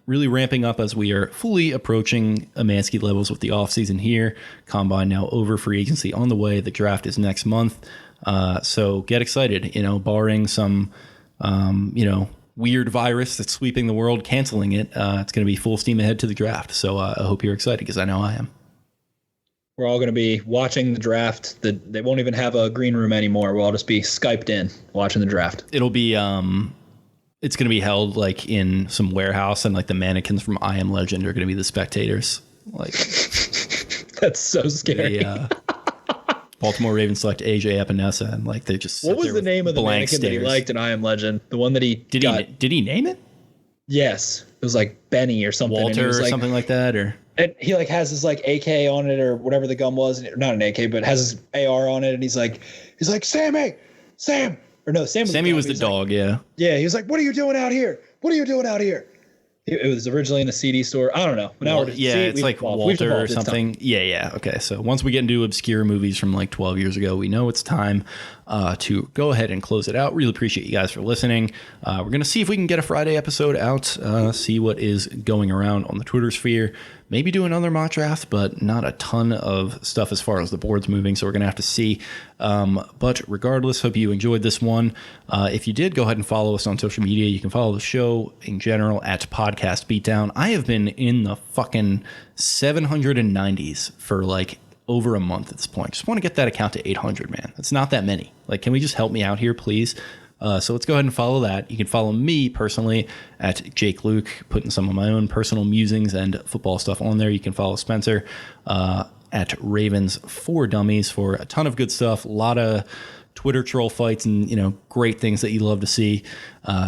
really ramping up as we are fully approaching Amansky levels with the offseason here. Combine now over, free agency on the way. The draft is next month. So get excited, barring some, weird virus that's sweeping the world, canceling it. It's going to be full steam ahead to the draft. So I hope you're excited, because I know I am. We're all going to be watching the draft. They won't even have a green room anymore. We'll all just be Skyped in watching the draft. It'll be, it's going to be held like in some warehouse, and like the mannequins from I Am Legend are going to be the spectators. Like, that's so scary. The Baltimore Ravens select AJ Epinesa, and like they just. What was the name of the mannequin that he liked in I Am Legend? The one that he did he name it? Yes, it was like Benny or something. Walter or something like that, or. And he like has his like AK on it or whatever the gun was, not an AK, but has his AR on it, and he's like Sam, or no, Sammy was the dog, yeah. Yeah, he was like, "What are you doing out here? What are you doing out here?" It was originally in the CD store. I don't know. Now it's like Walter or something. Yeah. Okay, so once we get into obscure movies from like 12 years ago, we know it's time to go ahead and close it out. Really appreciate you guys for listening. We're going to see if we can get a Friday episode out, see what is going around on the Twitter sphere. Maybe do another mock draft, but not a ton of stuff as far as the board's moving, so we're going to have to see. But regardless, hope you enjoyed this one. If you did, go ahead and follow us on social media. You can follow the show in general at Podcast Beatdown. I have been in the fucking 790s for like over a month at this point. Just want to get that account to 800, man. It's not that many. Like, can we just help me out here, please? So let's go ahead and follow that. You can follow me personally at Jake Luke, putting some of my own personal musings and football stuff on there. You can follow Spencer at Ravens for Dummies for a ton of good stuff. A lot of Twitter troll fights and, great things that you love to see.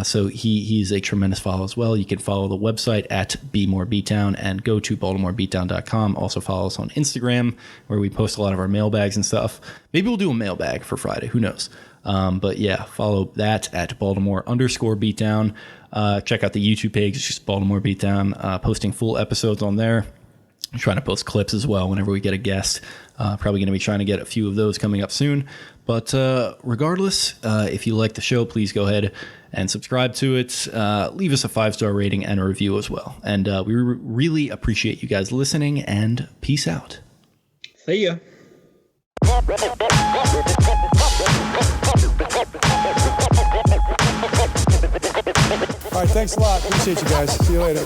So he's a tremendous follow as well. You can follow the website at Be More Beatdown and go to BaltimoreBeatdown.com. Also follow us on Instagram, where we post a lot of our mailbags and stuff. Maybe we'll do a mailbag for Friday. Who knows? But yeah, follow that at Baltimore_Beatdown. Check out the YouTube page. It's just Baltimore Beatdown, posting full episodes on there. I'm trying to post clips as well whenever we get a guest. Probably going to be trying to get a few of those coming up soon. But regardless, if you like the show, please go ahead and subscribe to it. Leave us a 5-star rating and a review as well. And we really appreciate you guys listening, and peace out. See ya. All right, thanks a lot. Appreciate you guys. See you later.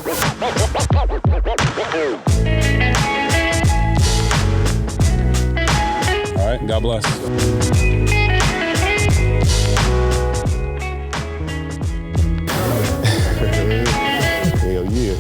All right, God bless. Hell yeah.